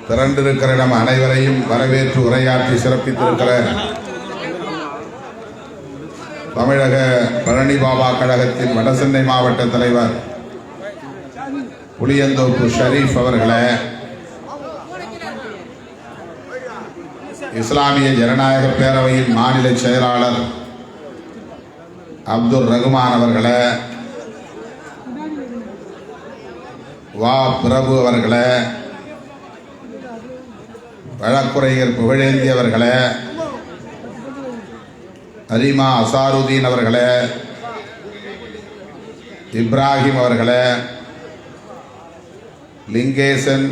திரண்டிருக்கிற நம் அனைவரையும் வரவேற்று உரையாற்றி சிறப்பித்திருக்கிற தமிழக பழனி பாபா கழகத்தின் வடசென்னை மாவட்ட தலைவர் புளியந்தோப்பு ஷரீப் அவர்களே, இஸ்லாமிய ஜனநாயக பேரவையின் மாநில செயலாளர் அப்துல் ரகுமான் அவர்களே, வா பிரபு அவர்களே, வழக்குரைஞர் புகழேந்தி அவர்களே, அரிமா அசாருதீன் அவர்களே, இப்ராஹிம் அவர்களே, லிங்கேசன்,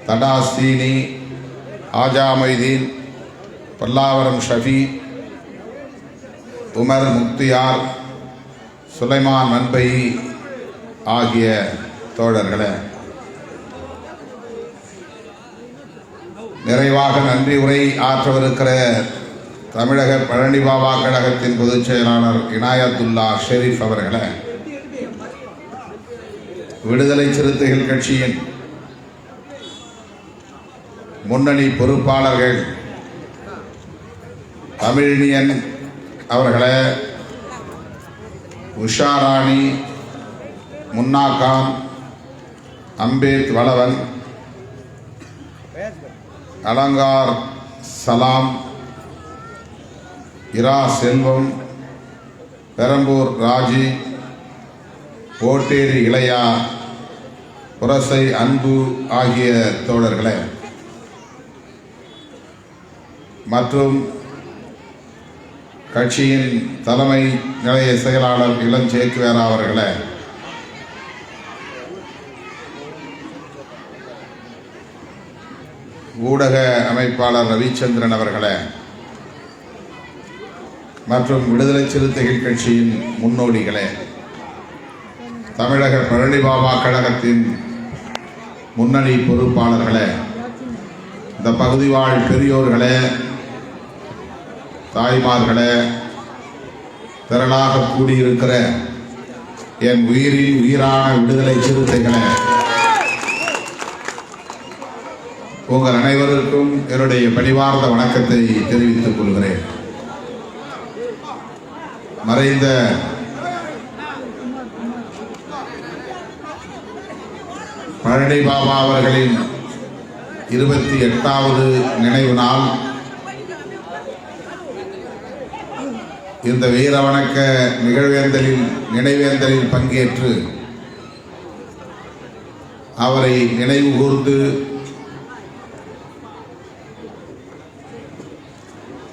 தடாஸ்தீனி, ஆஜா மொய்தீன், பல்லாவரம் ஷஃபி, உமர் முக்தியார், சுலைமான் மன்பை ஆகிய தோழர்களே, நிறைவாக நன்றி உரை ஆற்றவிருக்கிற தமிழக பழனி பாபா கழகத்தின் பொதுச் செயலாளர் இனாயத்துல்லா ஷெரீப் அவர்களே, விடுதலை சிறுத்தைகள் கட்சியின் முன்னணி பொறுப்பாளர்கள் தமிழினியன் அவர்களே, உஷாராணி, முன்னா கான், அம்பேத் வளவன், அலங்கார் சலாம், இரா செல்வம், பெரம்பூர் ராஜி, ஓட்டேரி இளையா, புரசை அன்பு ஆகிய தோழர்களே, மற்றும் கட்சியின் தலைமை நிலைய செயலாளர் இளஞ்சேக்குவேரா அவர்களே, ஊடக அமைப்பாளர் ரவிச்சந்திரன் அவர்களே, மற்றும் விடுதலை சிறுத்தைகள் கட்சியின் முன்னோடிகளே, தமிழக பழனி பாபா கழகத்தின் முன்னணி பொறுப்பாளர்களே, இந்த பகுதி வாழ் பெரியோர்களே, தாய்மார்களே, திரளாக கூடியிருக்கிற என் உயிரின் உயிரான விடுதலை சிறுத்தைகளே, உங்கள் அனைவருக்கும் என்னுடைய பணிவார்ந்த வணக்கத்தை தெரிவித்துக் கொள்கிறேன். மறைந்த பழனி பாபா அவர்களின் 28வது நினைவு நாள் இந்த வீர வணக்க நினைவேந்தலில் பங்கேற்று அவரை நினைவு கூர்ந்து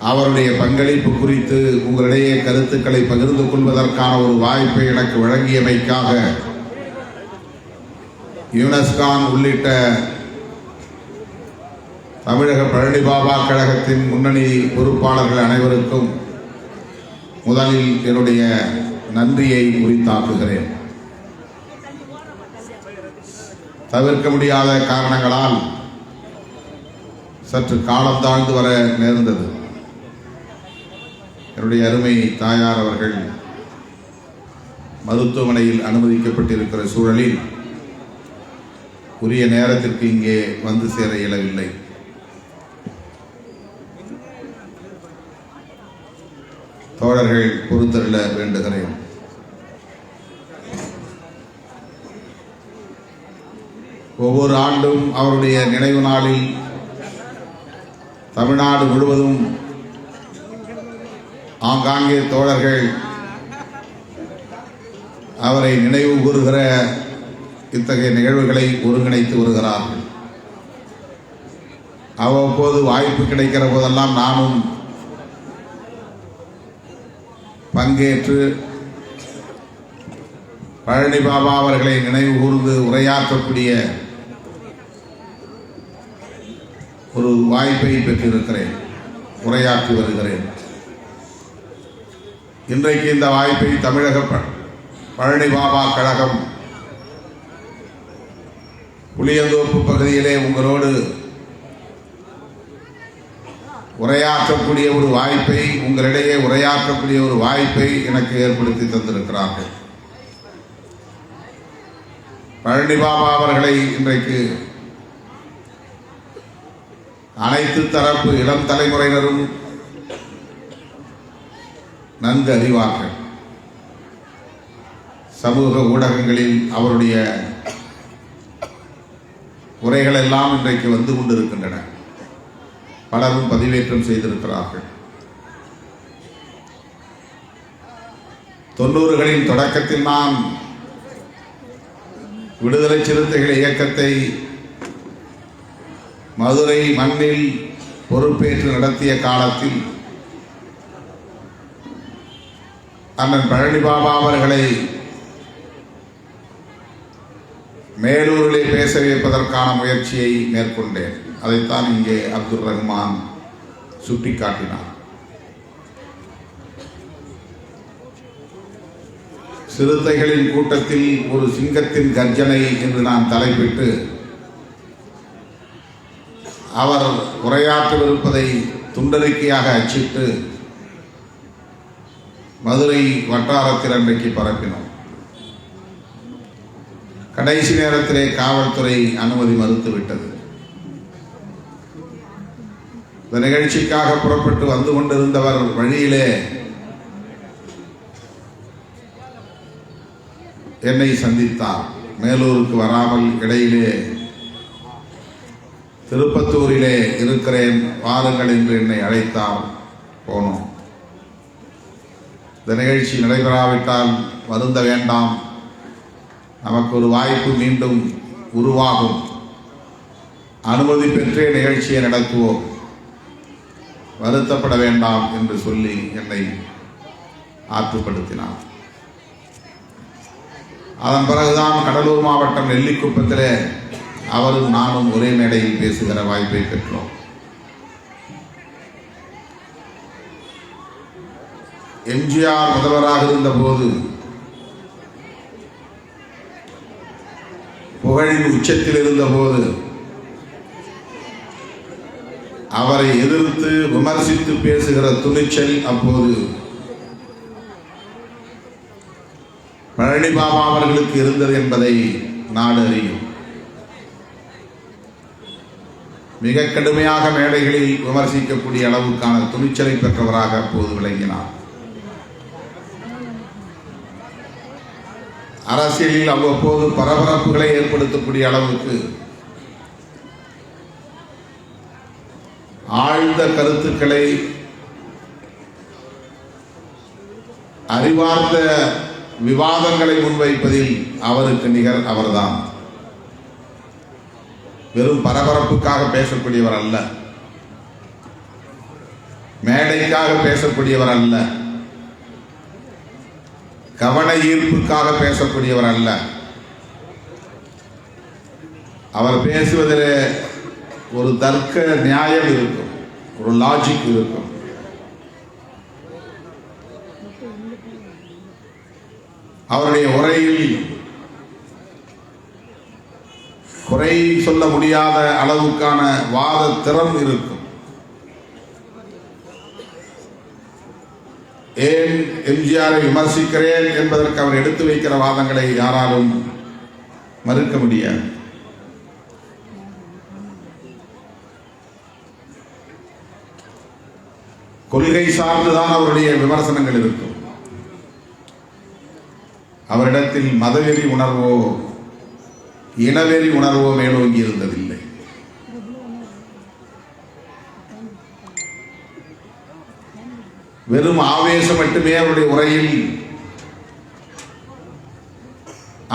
அவருடைய பங்களிப்பு குறித்து உங்களிடையே கருத்துக்களை பகிர்ந்து கொள்வதற்கான ஒரு வாய்ப்பை எனக்கு வழங்கியமைக்காக யூனஸ்கான் உள்ளிட்ட தமிழக பழனி பாபா கழகத்தின் முன்னணி பொறுப்பாளர்கள் அனைவருக்கும் முதலில் என்னுடைய நன்றியை உரித்தாக்குகிறேன். தவிர்க்க முடியாத காரணங்களால் சற்று காலம் தாழ்ந்து வர நேர்ந்தது. என்னுடைய அருமை தாயார் அவர்கள் மருத்துவமனையில் அனுமதிக்கப்பட்டிருக்கிற சூழலில் உரிய நேரத்திற்கு இங்கே வந்து சேர இயலவில்லை. தோழர்கள் பொறுத்தருள வேண்டுகிறேன். ஒவ்வொரு ஆண்டும் அவருடைய நினைவு நாளில் தமிழ்நாடு முழுவதும் ஆங்காங்கே தோழர்கள் அவரை நினைவு கூறுகிற இத்தகைய நிகழ்வுகளை ஒருங்கிணைத்து வருகிறார்கள். அவ்வப்போது வாய்ப்பு கிடைக்கிற போதெல்லாம் நானும் பங்கேற்று பழனி பாபா அவர்களை நினைவு கூர்ந்து உரையாற்றக்கூடிய ஒரு வாய்ப்பை பெற்றிருக்கிறேன், உரையாற்றி வருகிறேன். இன்றைக்கு இந்த வாய்ப்பை தமிழக பழனி பாபா கழகம் புளியந்தோப்பு பகுதியிலே உங்களோடு உரையாற்றக்கூடிய ஒரு வாய்ப்பை, உங்களிடையே உரையாற்றக்கூடிய ஒரு வாய்ப்பை எனக்கு ஏற்படுத்தி தந்திருக்கிறார்கள். பழனி பாபா அவர்களை இன்றைக்கு அனைத்து தரப்பு இளம் தலைமுறையினரும் நன்கு அறிவார்கள். சமூக ஊடகங்களில் அவருடைய உரைகள் எல்லாம் இன்றைக்கு வந்து கொண்டிருக்கின்றன. பலரும் பதிவேற்றம் செய்திருக்கிறார்கள். 90களின் தொடக்கத்தில் நான் விடுதலை சிறுத்தைகள் இயக்கத்தை மதுரை மண்ணில் பொறுப்பேற்று நடத்திய காலத்தில் அண்ணன் பழனி பாபா அவர்களை மேலூரிலே பேச வைப்பதற்கான முயற்சியை மேற்கொண்டேன். அதைத்தான் இங்கே அப்துல் ரஹ்மான் சுட்டிக்காட்டினார். சிறுத்தைகளின் கூட்டத்தில் ஒரு சிங்கத்தின் கர்ஜனை என்று நான் தலைப்பிட்டு அவர் உரையாற்றவிருப்பதை துண்டறிக்கையாக அச்சிட்டு மதுரை வட்டாரத்தில் அன்றைக்கு பரப்பினோம். கடைசி நேரத்திலே காவல்துறை அனுமதி மறுத்துவிட்டது. இந்த நிகழ்ச்சிக்காக புறப்பட்டு வந்து கொண்டிருந்தவர் வழியிலே என்னை சந்தித்தார். மேலூருக்கு வராமல் இடையிலே திருப்பத்தூரிலே இருக்கிறேன், வாருங்கள் என்று என்னை அழைத்தார். போனோம். இந்த நிகழ்ச்சி நடைபெறாவிட்டால் வருந்த வேண்டாம், நமக்கு ஒரு வாய்ப்பு மீண்டும் உருவாகும், அனுமதி பெற்றே நிகழ்ச்சியை நடத்துவோம், வருத்தப்பட வேண்டாம் என்று சொல்லி என்னை ஆற்றுப்படுத்தினார். அதன் பிறகுதான் கடலூர் மாவட்டம் நெல்லிக்குப்பத்திலே அவரும் நானும் ஒரே மேடையில் பேசுகிற வாய்ப்பை பெற்றோம். எம்ஜிஆர் முதல்வராக இருந்தபோது புகழின் உச்சத்தில் இருந்தபோது அவரை எதிர்த்து விமர்சித்து பேசுகிற துணிச்சல் அப்போது பழனி பாபா அவர்களுக்கு இருந்தது என்பதை நாடு அறியும். மிக கடுமையாக மேடைகளில் விமர்சிக்கக்கூடிய அளவுக்கான துணிச்சலை பெற்றவராக அப்போது விளங்கினார். அரசியலில் அவ்வப்போது பரபரப்புகளை ஏற்படுத்தக்கூடிய அளவுக்கு ஆழ்ந்த கருத்துக்களை அறிவார்ந்த விவாதங்களை முன்வைப்பதில் அவருக்கு நிகர் அவர்தான். வெறும் பரபரப்புக்காக பேசக்கூடியவர் அல்ல, மேடைக்காக பேசக்கூடியவர் அல்ல, கவன ஈர்ப்புக்காக பேசக்கூடியவர் அல்ல. அவர் பேசுவதிலே ஒரு தர்க்க நியாயம் இருக்கும், ஒரு லாஜிக் இருக்கும். அவருடைய உரையில் குறை சொல்ல முடியாத அளவுக்கான வாத திறம் இருக்கும். ஏன் எம்ஜிஆரை விமர்சிக்கிறேன் என்பதற்கு அவர் எடுத்து வைக்கிற வாதங்களை யாராலும் மறுக்க முடியாது. கொள்கை சார்ந்துதான் அவருடைய விமர்சனங்கள் இருக்கும். அவரிடத்தில் மதவெறி உணர்வோ இனவெறி உணர்வோ மேலோங்கி இருந்ததில்லை. வெறும் ஆவேசம் மட்டுமே அவருடைய உரையில்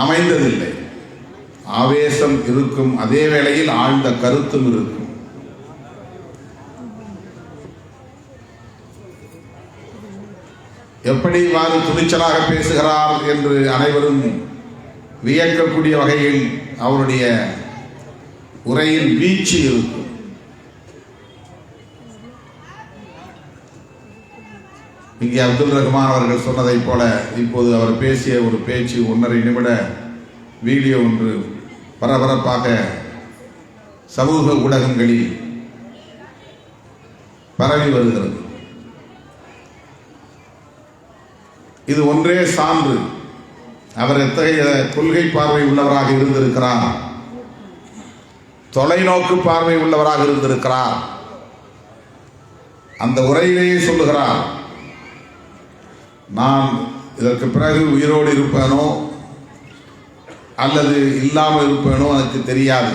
அமைந்ததில்லை. ஆவேசம் இருக்கும், அதே வேளையில் ஆழ்ந்த கருத்தும் இருக்கும். எப்படி இவ்வாறு துணிச்சலாக பேசுகிறார் என்று அனைவரும் வியக்கக்கூடிய வகையில் அவருடைய உரையில் வீச்சு இருக்கும். இங்கே அப்துல் ரஹ்மான் அவர்கள் சொன்னதைப் போல இப்போது அவர் பேசிய ஒரு பேச்சு 1.5 நிமிட வீடியோ ஒன்று பரபரப்பாக சமூக ஊடகங்களில் பரவி வருகிறது. இது ஒன்றே சான்று. அவர் எத்தகைய கொள்கை பார்வை உள்ளவராக இருந்திருக்கிறார், தொலைநோக்கு பார்வை உள்ளவராக இருந்திருக்கிறார். அந்த உரையிலேயே சொல்லுகிறார், நான் இதற்கு பிறகு உயிரோடு இருப்பேனோ அல்லது இல்லாமல் இருப்பேனோ எனக்கு தெரியாது.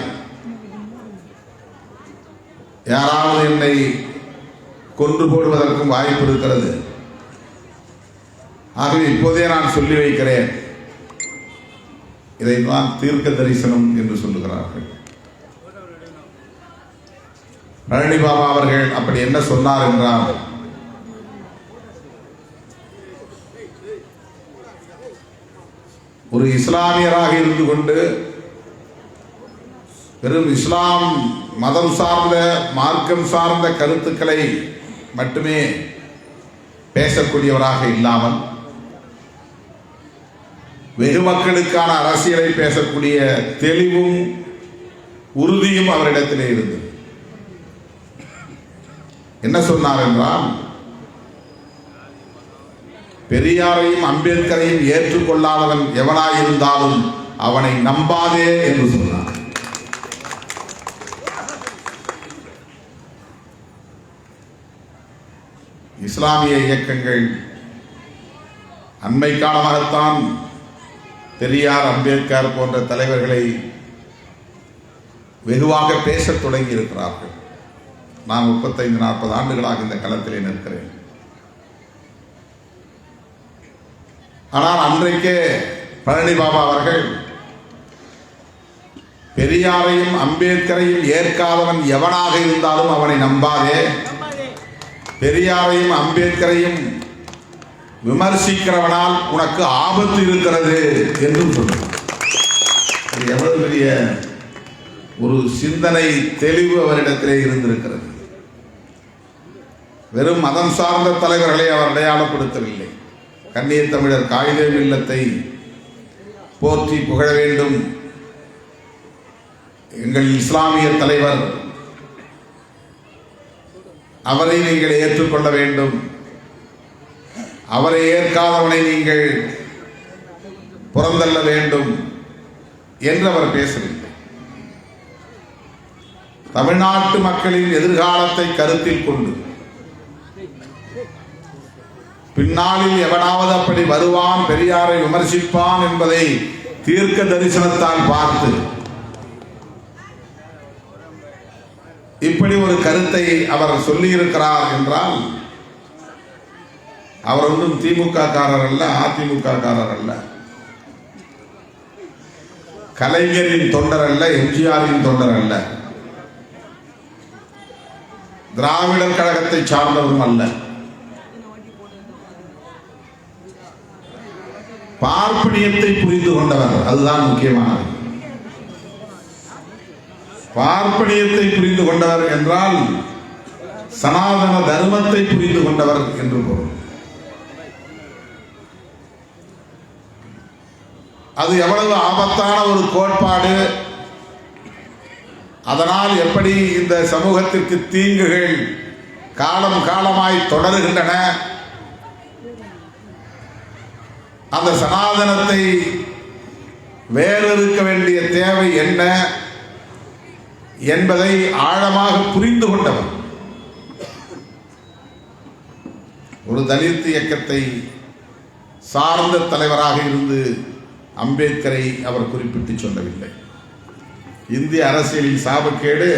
யாராவது என்னை கொன்று போடுவதற்கும் வாய்ப்பு இருக்கிறது. ஆகவே இப்போதே நான் சொல்லி வைக்கிறேன். இதைத்தான் தீர்க்க தரிசனம் என்று சொல்லுகிறார்கள். பழனி பாபா அவர்கள் அப்படி என்ன சொன்னார் என்றால், ஒரு இஸ்லாமியராக இருந்து கொண்டு வெறும் இஸ்லாம் மதம் சார்ந்த மார்க்கம் சார்ந்த கருத்துக்களை மட்டுமே பேசக்கூடியவராக இல்லாமல் வெகு மக்களுக்கான அரசியலை பேசக்கூடிய தெளிவும் உறுதியும் அவரிடத்திலே இருந்தது. என்ன சொன்னார் என்றால், பெரியாரையும் அம்பேத்கரையும் ஏற்றுக்கொள்ளாதவன் எவனாயிருந்தாலும் அவனை நம்பாதே என்று சொன்னார். இஸ்லாமிய இயக்கங்கள் அண்மை காலமாகத்தான் பெரியார், அம்பேத்கர் போன்ற தலைவர்களை வெகுவாக பேசத் தொடங்கி இருக்கிறார்கள். நான் 35-40 ஆண்டுகளாக இந்த களத்திலே நிற்கிறேன். ஆனால் அன்றைக்கே பழனி பாபா அவர்கள் பெரியாரையும் அம்பேத்கரையும் ஏற்காதவன் எவனாக இருந்தாலும் அவனை நம்பாதே, பெரியாரையும் அம்பேத்கரையும் விமர்சிக்கிறவனால் உனக்கு ஆபத்து இருக்கிறது என்றும் சொன்னார். எவ்வளவு பெரிய ஒரு சிந்தனை தெளிவு அவரிடத்திலே இருந்திருக்கிறது. வெறும் மதம் சார்ந்த தலைவர்களை அவர் அடையாளப்படுத்தவில்லை. கண்ணிய தமிழர் காயிதே மில்லத்தை போற்றி புகழ வேண்டும், எங்கள் இஸ்லாமிய தலைவர், அவரை நீங்கள் ஏற்றுக்கொள்ள வேண்டும், அவரை ஏற்காதவனை நீங்கள் புறந்தள்ள வேண்டும் என்று அவர் பேசவில்லை. தமிழ்நாட்டு மக்களின் எதிர்காலத்தை கருத்தில் கொண்டு பின்னாளில் எவனாவது அப்படி வருவான், பெரியாரை விமர்சிப்பான் என்பதை தீர்க்க தரிசனத்தால் பார்த்து இப்படி ஒரு கருத்தை அவர் சொல்லியிருக்கிறார் என்றால், அவர் ஒன்றும் திமுக காரர் அல்ல, அதிமுக காரர் அல்ல, கலைஞரின் தொண்டர் அல்ல, எம்ஜிஆரின் தொண்டர் அல்ல, திராவிடர் கழகத்தை சார்ந்தவரும் அல்ல. பார்ப்பனியத்தை புரிந்து கொண்டவர், அதுதான் முக்கியமானது. பார்ப்பனியத்தை புரிந்து கொண்டவர் என்றால் சனாதன தர்மத்தை புரிந்து கொண்டவர் என்று பொருள். அது எவ்வளவு ஆபத்தான ஒரு கோட்பாடு, அதனால் எப்படி இந்த சமூகத்திற்கு தீங்குகள் காலம் காலமாய் தொடருகின்றன, அந்த சனாதனத்தை வேறறுக்க வேண்டிய தேவை என்ன என்பதை ஆழமாக புரிந்து கொண்டவர். ஒரு தலித் இயக்கத்தை சார்ந்த தலைவராக இருந்து அம்பேத்கரை அவர் குறிப்பிட்டு சொல்லவில்லை. இந்திய அரசியலின் சாபக்கேடு,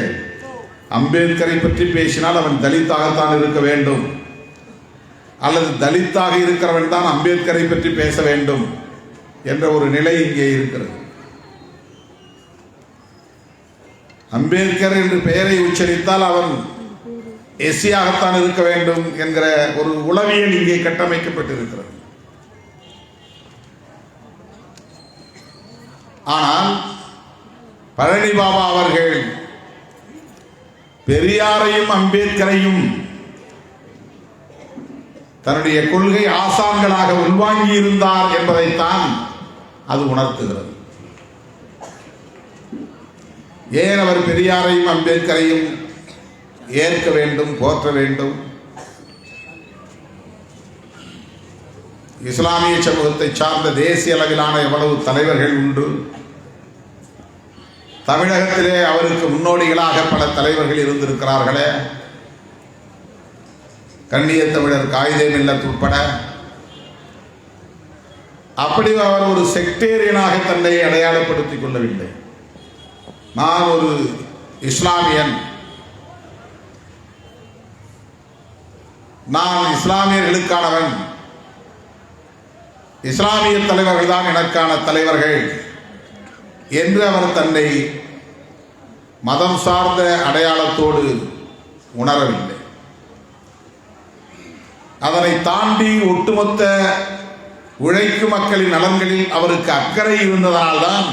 அம்பேத்கரை பற்றி பேசினால் அவன் தலித்தாகத்தான் இருக்க வேண்டும், அல்லது தலித்தாக இருக்கிறவன் தான் அம்பேத்கரை பற்றி பேச வேண்டும் என்ற ஒரு நிலை இங்கே இருக்கிறது. அம்பேத்கர் என்று பெயரை உச்சரித்தால் அவன் எஸ்சியாகத்தான் இருக்க வேண்டும் என்கிற ஒரு உளவியல் இங்கே கட்டமைக்கப்பட்டிருக்கிறது. ஆனால் பழனி பாபா அவர்கள் பெரியாரையும் அம்பேத்கரையும் தன்னுடைய கொள்கை ஆசான்களாக உள்வாங்கி இருந்தார் என்பதைத்தான் அது உணர்த்துகிறது. ஏன் அவர் பெரியாரையும் அம்பேத்கரையும் ஏற்க வேண்டும், போற்ற வேண்டும்? இஸ்லாமிய சமூகத்தை சார்ந்த தேசிய அளவிலான எவ்வளவு தலைவர்கள் உண்டு. தமிழகத்திலே அவருக்கு முன்னோடிகளாக பல தலைவர்கள் இருந்திருக்கிறார்களே. கண்ணிய தமிழர் காயிதே மில்லத் உட்பட. அப்படி அவர் ஒரு செக்டேரியனாக தன்னை அடையாளப்படுத்திக் கொள்ளவில்லை. நான் ஒரு இஸ்லாமியன், நான் இஸ்லாமியர்களுக்கானவன், இஸ்லாமிய தலைவர்கள் தான் எனக்கான தலைவர்கள் என்று அவர் தன்னை மதம் சார்ந்த அடையாளத்தோடு உணரவில்லை. அதனை தாண்டி ஒட்டுமொத்த உழைக்கும் மக்களின் நலன்களில் அவருக்கு அக்கறை இருந்ததால்தான்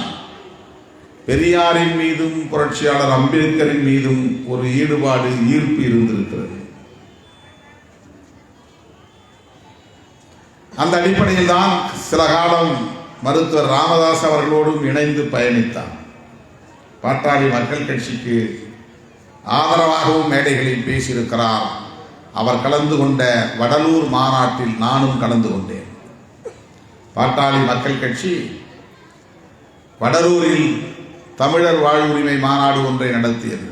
பெரியாரின் மீதும் புரட்சியாளர் அம்பேத்கரின் மீதும் ஒரு ஈடுபாடு, ஈர்ப்பு இருந்திருக்கிறது. அந்த அடிப்படையில் தான் சில காலம் மருத்துவர் ராமதாஸ் அவர்களோடும் இணைந்து பயணித்தார். பாட்டாளி மக்கள் கட்சிக்கு ஆதரவாகவும் மேடைகளில் பேசியிருக்கிறார். அவர் கலந்து கொண்ட வடலூர் மாநாட்டில் நானும் கலந்து கொண்டேன். பாட்டாளி மக்கள் கட்சி வடலூரில் தமிழர் வாழ்வுரிமை மாநாடு ஒன்றை நடத்தியது,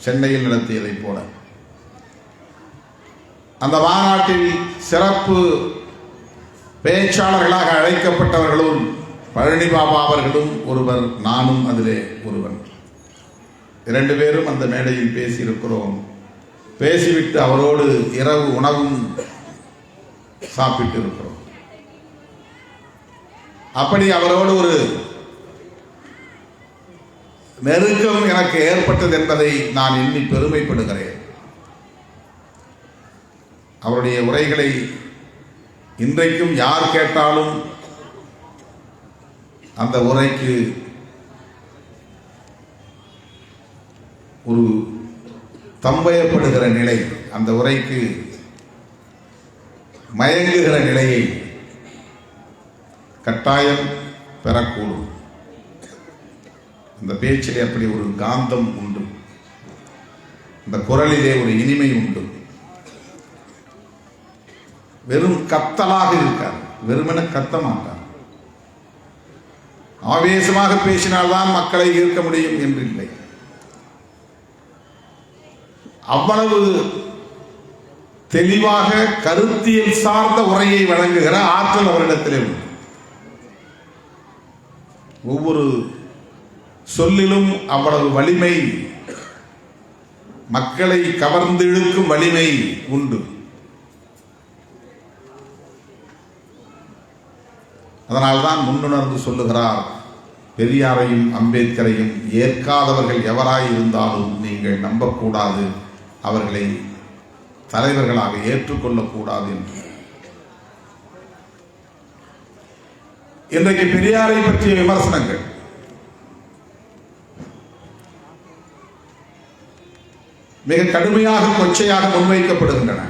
சென்னையில் நடத்தியதைப் போல. அந்த மாநாட்டில் சிறப்பு பேச்சாளர்களாக அழைக்கப்பட்டவர்களும் பழனி பாபா அவர்களும் ஒருவர், நானும் அதிலே ஒருவன். 2 பேரும் அந்த மேடையில் பேசியிருக்கிறோம். பேசிவிட்டு அவரோடு இரவு உணவும் சாப்பிட்டு இருக்கிறோம். அப்படி அவரோடு ஒரு நெருக்கம் எனக்கு ஏற்பட்டது என்பதை நான் எண்ணி பெருமைப்படுகிறேன். அவருடைய உரைகளை இன்றைக்கும் யார் கேட்டாலும் அந்த உரைக்கு ஒரு தம்பயப்படுகிற நிலை, அந்த உரைக்கு மயங்குகிற நிலையை கட்டாயம் பெறக்கூடும். அந்த பேச்சிலே அப்படி ஒரு காந்தம் உண்டு, அந்த குரலிலே ஒரு இனிமை உண்டு. வெறும் கத்தலாக இருக்கார், வெறுமென கத்த மாட்டார். ஆவேசமாக பேசினால்தான் மக்களை ஈர்க்க முடியும் என்றில்லை. அவ்வளவு தெளிவாக கருத்தியல் சார்ந்த உரையை வழங்குகிற ஆற்றல் அவரிடத்திலே உண்டு. ஒவ்வொரு சொல்லிலும் அவ்வளவு வலிமை, மக்களை கவர்ந்து இழுக்கும் வலிமை உண்டு. அதனால்தான் முன்னுணர்ந்து சொல்லுகிறார், பெரியாரையும் அம்பேத்கரையும் ஏற்காதவர்கள் எவராய் இருந்தாலும் நீங்கள் நம்பக்கூடாது, அவர்களை தலைவர்களாக ஏற்றுக்கொள்ளக்கூடாது என்று. இன்றைக்கு பெரியாரை பற்றிய விமர்சனங்கள் மிக கடுமையாக, கொச்சையாக முன்வைக்கப்படுகின்றன.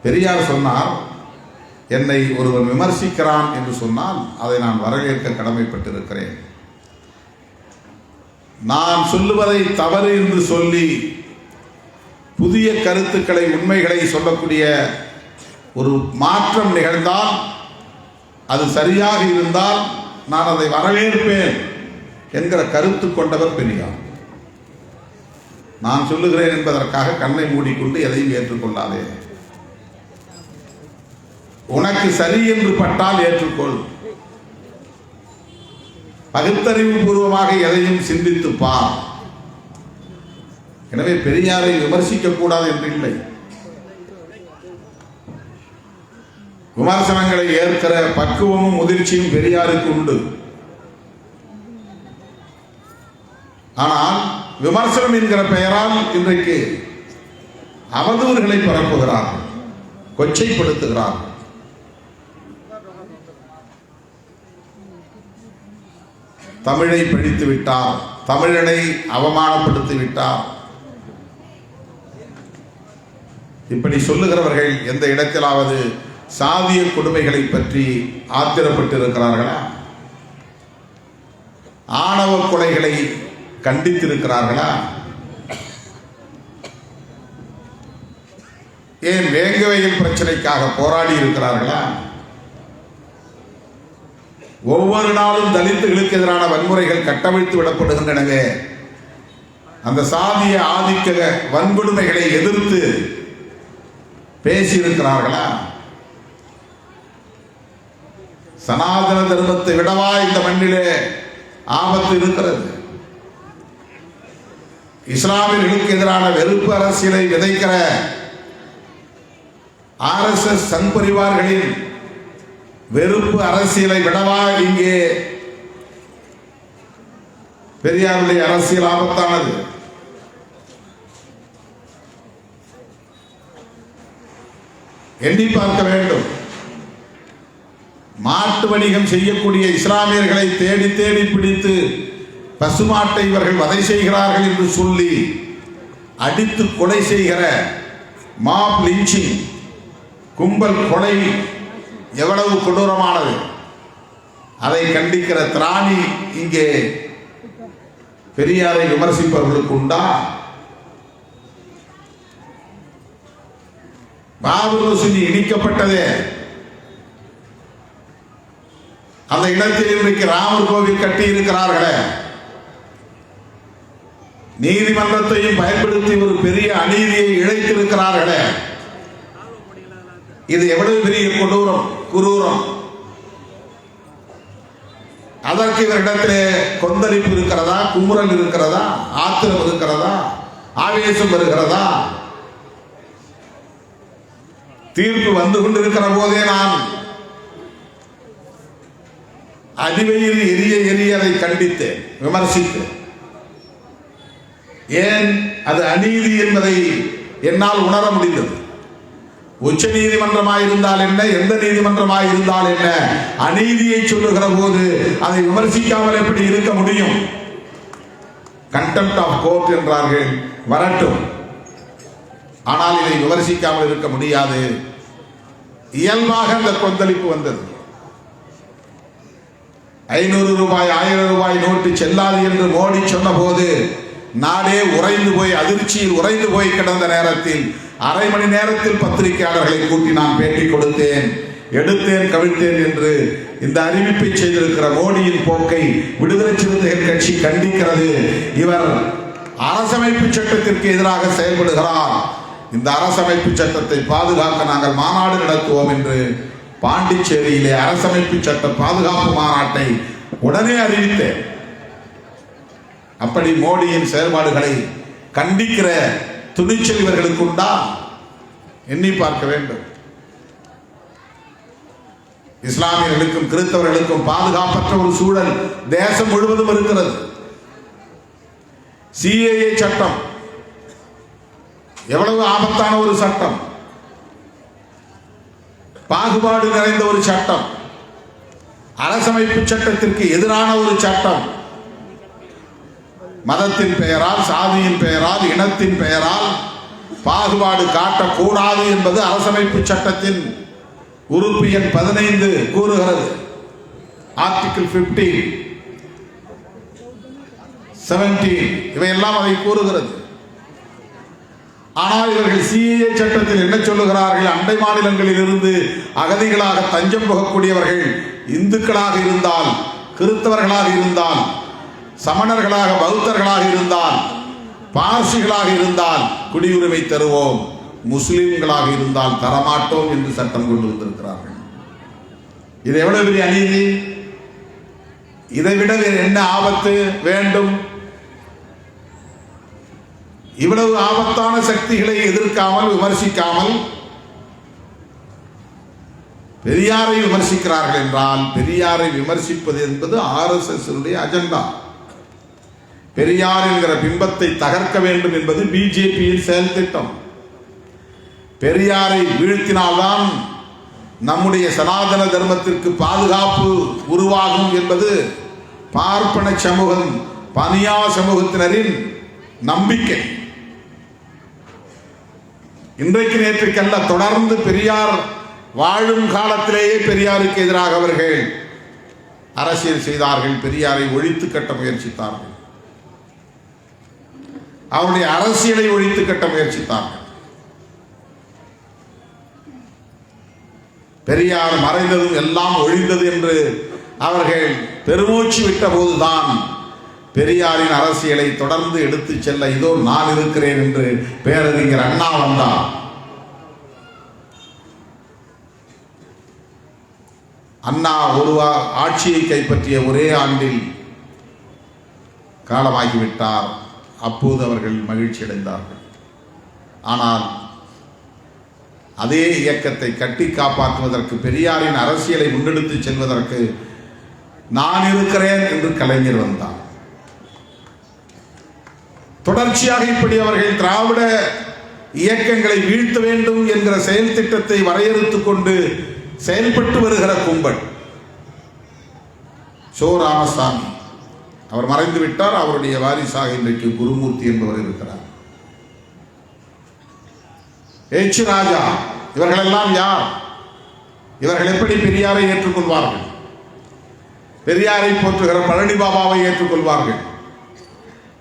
பெரியார் சொன்னார், என்னை ஒருவர் விமர்சிக்கிறான் என்று சொன்னால் அதை நான் வரவேற்க கடமைப்பட்டிருக்கிறேன். நான் சொல்லுவதை தவறு என்று சொல்லி புதிய கருத்துக்களை, உண்மைகளை சொல்லக்கூடிய ஒரு மாற்றம் நிகழ்ந்தால், அது சரியாக இருந்தால் நான் அதை வரவேற்பேன் என்கிற கருத்து கொண்டவர் பெரியார். நான் சொல்லுகிறேன் என்பதற்காக கண்ணை மூடிக்கொண்டு எதையும் ஏற்றுக்கொள்ளாதே. உனக்கு சரி என்று பட்டால் ஏற்றுக்கொள். பகுத்தறிவு பூர்வமாக எதையும் சிந்தித்து பார். எனவே பெரியாரை விமர்சிக்க கூடாது என்று இல்லை. விமர்சனங்களை ஏற்கிற பக்குவமும் முதிர்ச்சியும் பெரியாருக்கு உண்டு. ஆனால் விமர்சனம் என்கிற பெயரால் இன்றைக்கு அவதூறுகளை பரப்புகிறார்கள், கொச்சைப்படுத்துகிறார்கள். தமிழை பழித்து விட்டார், தமிழனை அவமானப்படுத்தி விட்டார். இப்படி சொல்லுகிறவர்கள் எந்த இடத்திலாவது சாதிய கொடுமைகளை பற்றி ஆத்திரப்பட்டிருக்கிறார்களா? ஆணவ கொலைகளை கண்டித்திருக்கிறார்களா? ஏன் வேங்கவையில் பிரச்சனைக்காக போராடி இருக்கிறார்களா? ஒவ்வொரு நாளும் தலித்துகளுக்கு எதிரான வன்முறைகள் கட்டவிழ்த்து விடப்படுகின்றனவே, அந்த சாதிய ஆதிக்க வன்கொடுமைகளை எதிர்த்து பேசியிருக்கிறார்களா? சனாதன தர்மத்தை விடவா இந்த மண்ணிலே ஆபத்து இருக்கிறது? இஸ்லாமியர்களுக்கு எதிரான வெறுப்பு அரசியலை விதைக்கிற RSS சங் பரிவார்களின் வெறுப்பு அரசியலை விடவா இங்கே பெரியாருடைய அரசியல் ஆபத்தானது? எண்ணி பார்க்க வேண்டும். மாட்டு வணிகம் செய்யக்கூடிய இஸ்லாமியர்களை தேடி தேடி பிடித்து பசுமாட்டை இவர்கள் வதை செய்கிறார்கள் என்று சொல்லி அடித்து கொலை செய்கிற மாப் லிஞ்சிங், கும்பல் கொலை எவ்வளவு கொடூரமானது! அதை கண்டிக்கிற திராணி இங்கே பெரியாரை விமர்சிப்பவர்களுக்கு உண்டா? பாபர் மசூதி இடிக்கப்பட்டதே, அந்த இடத்தில் இன்றைக்கு ராமர் கோவில் கட்டி இருக்கிறார்களே, நீதிமன்றத்தையும் பயன்படுத்தி ஒரு பெரிய அநீதியை இழைத்திருக்கிறார்களே, இது எவ்வளவு பெரிய கொடூரம், குரூரம்! அதற்கு இவரிடத்திலே கொந்தளிப்பு இருக்கிறதா? குமுறல் இருக்கிறதா? ஆத்திரம் இருக்கிறதா? ஆவேசம் வருகிறதா? தீர்ப்பு வந்து கொண்டிருக்கிற போதே நான் அதிவையில் எரிய எரிய அதை கண்டித்தேன், விமர்சித்தேன். ஏன் அது அநீதி என்பதை என்னால் உணர முடிந்தது. உச்ச நீதிமன்றமாயிருந்தால் என்ன, எந்த நீதிமன்றமாயிருந்தால் என்ன, அநீதியை சொல்லுகிற போது அதை விமர்சிக்காமல் எப்படி இருக்க முடியும்? கண்டெம்ட் ஆஃப் கோர்ட் என்றார்கள், வரட்டும். ஆனால் இதை விமர்சிக்காமல் இருக்க முடியாது. இயல்பாக அந்த கொந்தளிப்பு வந்தது. 500 ரூபாய் 1000 ரூபாய் நோட்டு செல்லாது என்று மோடி சொன்ன போது நாடே உறைந்து போய், அதிர்ச்சியில் உறைந்து போய் கிடந்த நேரத்தில் அரை மணி நேரத்தில் பத்திரிகையாளர்களை கூட்டி நான் பேட்டி கொடுத்தேன், எடுத்தேன், கவிழ்த்தேன் என்று இந்த அறிவிப்பை செய்திருக்கிற மோடியின் போக்கை விடுதலை சிறுத்தைகள் கட்சி கண்டிக்கிறது. இவர் அரசமைப்பு சட்டத்திற்கு எதிராக செயல்படுகிறார். இந்த அரசமைப்பு சட்டத்தை பாதுகாக்க நாங்கள் மாநாடு நடத்துவோம் என்று பாண்டிச்சேரியிலே அரசமைப்பு சட்ட பாதுகாப்பு மாநாட்டை உடனே அறிவித்தேன். அப்படி மோடியின் செயல்பாடுகளை கண்டிக்கிற துணிச்சல் இவர்களுக்கு உண்டா? எண்ணி பார்க்க வேண்டும். இஸ்லாமியர்களுக்கும் கிறிஸ்தவர்களுக்கும் பாதுகாப்பற்ற ஒரு சூழல் தேசம் முழுவதும் இருக்கிறது. CAA சட்டம் எவ்வளவு ஆபத்தான ஒரு சட்டம், பாகுபாடு நிறைந்த ஒரு சட்டம், அரசமைப்பு சட்டத்திற்கு எதிரான ஒரு சட்டம். மதத்தின் பெயரால், சாதியின் பெயரால், இனத்தின் பெயரால் பாகுபாடு காட்டக்கூடாது என்பது அரசமைப்பு சட்டத்தின் உறுப்பு எண் 15 கூறுகிறது. ஆர்டிகிள் 15, 17 இவையெல்லாம் அதை கூறுகிறது. ஆனால் இவர்கள் CAA சட்டத்தில் என்ன சொல்லுகிறார்கள்? அண்டை மாநிலங்களில் இருந்து அகதிகளாக தஞ்சம் புகக்கூடியவர்கள் இந்துக்களாக இருந்தால், கிறிஸ்தவர்களாக இருந்தால், சமணர்களாக, பௌத்தர்களாக இருந்தால், பார்சிகளாக இருந்தால் குடியுரிமை தருவோம், முஸ்லிம்களாக இருந்தால் தரமாட்டோம் என்று சட்டம் கொண்டு வந்திருக்கிறார்கள். இது எவ்வளவு பெரிய அநீதி! இதை விட என்ன ஆபத்து வேண்டும்? இவ்வளவு ஆபத்தான சக்திகளை எதிர்க்காமல், விமர்சிக்காமல் பெரியாரை விமர்சிக்கிறார்கள் என்றால், பெரியாரை விமர்சிப்பது என்பது RSS அஜெண்டா. பெரியார் என்கிற பிம்பத்தை தகர்க்க வேண்டும் என்பது BJPயின் செயல் திட்டம். பெரியாரை வீழ்த்தினால்தான் நம்முடைய சனாதன தர்மத்திற்கு பாதுகாப்பு உருவாகும் என்பது பார்ப்பன சமூகம், பனியா சமூகத்தினரின் நம்பிக்கை. இன்றைக்கு நேற்றுக்கல்ல, தொடர்ந்து பெரியார் வாழும் காலத்திலேயே பெரியாருக்கு எதிராக அவர்கள் அரசியல் செய்தார்கள். பெரியாரை ஒழித்து கட்ட முயற்சித்தார்கள். அவருடைய அரசியலை ஒழித்து கட்ட முயற்சித்தார்கள். பெரியார் மறைந்ததும் எல்லாம் ஒழிந்தது என்று அவர்கள் பெருமூச்சு விட்ட போதுதான் பெரியாரின் அரசியலை தொடர்ந்து எடுத்துச் செல்ல இதோ நான் இருக்கிறேன் என்று பேரறிஞர் அண்ணா வந்தார். அண்ணா ஒரு ஆட்சியை கைப்பற்றிய ஒரே ஆண்டில் காலமாகிவிட்டார். அப்போது அவர்கள் மகிழ்ச்சி அடைந்தார்கள். ஆனால் அதே இயக்கத்தை கட்டி காப்பாற்றுவதற்கு, பெரியாரின் அரசியலை முன்னெடுத்து செல்வதற்கு நான் இருக்கிறேன் என்று கலைஞர் வந்தார். தொடர்ச்சியாக இப்படி அவர்கள் திராவிட இயக்கங்களை வீழ்த்த வேண்டும் என்கிற செயல் திட்டத்தை வரையறுத்துக் கொண்டு செயல்பட்டு வருகிற கும்பல். சோ ராமசாமி அவர் மறைந்து விட்டார். அவருடைய வாரிசாக இன்றைக்கு குருமூர்த்தி என்பவர் இருக்கிறார். எச் ராஜா, இவர்களெல்லாம் யார்? இவர்கள் எப்படி பெரியாரை ஏற்றுக்கொள்வார்கள்? பெரியாரை போற்றுகிற பழனி பாபாவை ஏற்றுக்கொள்வார்கள்.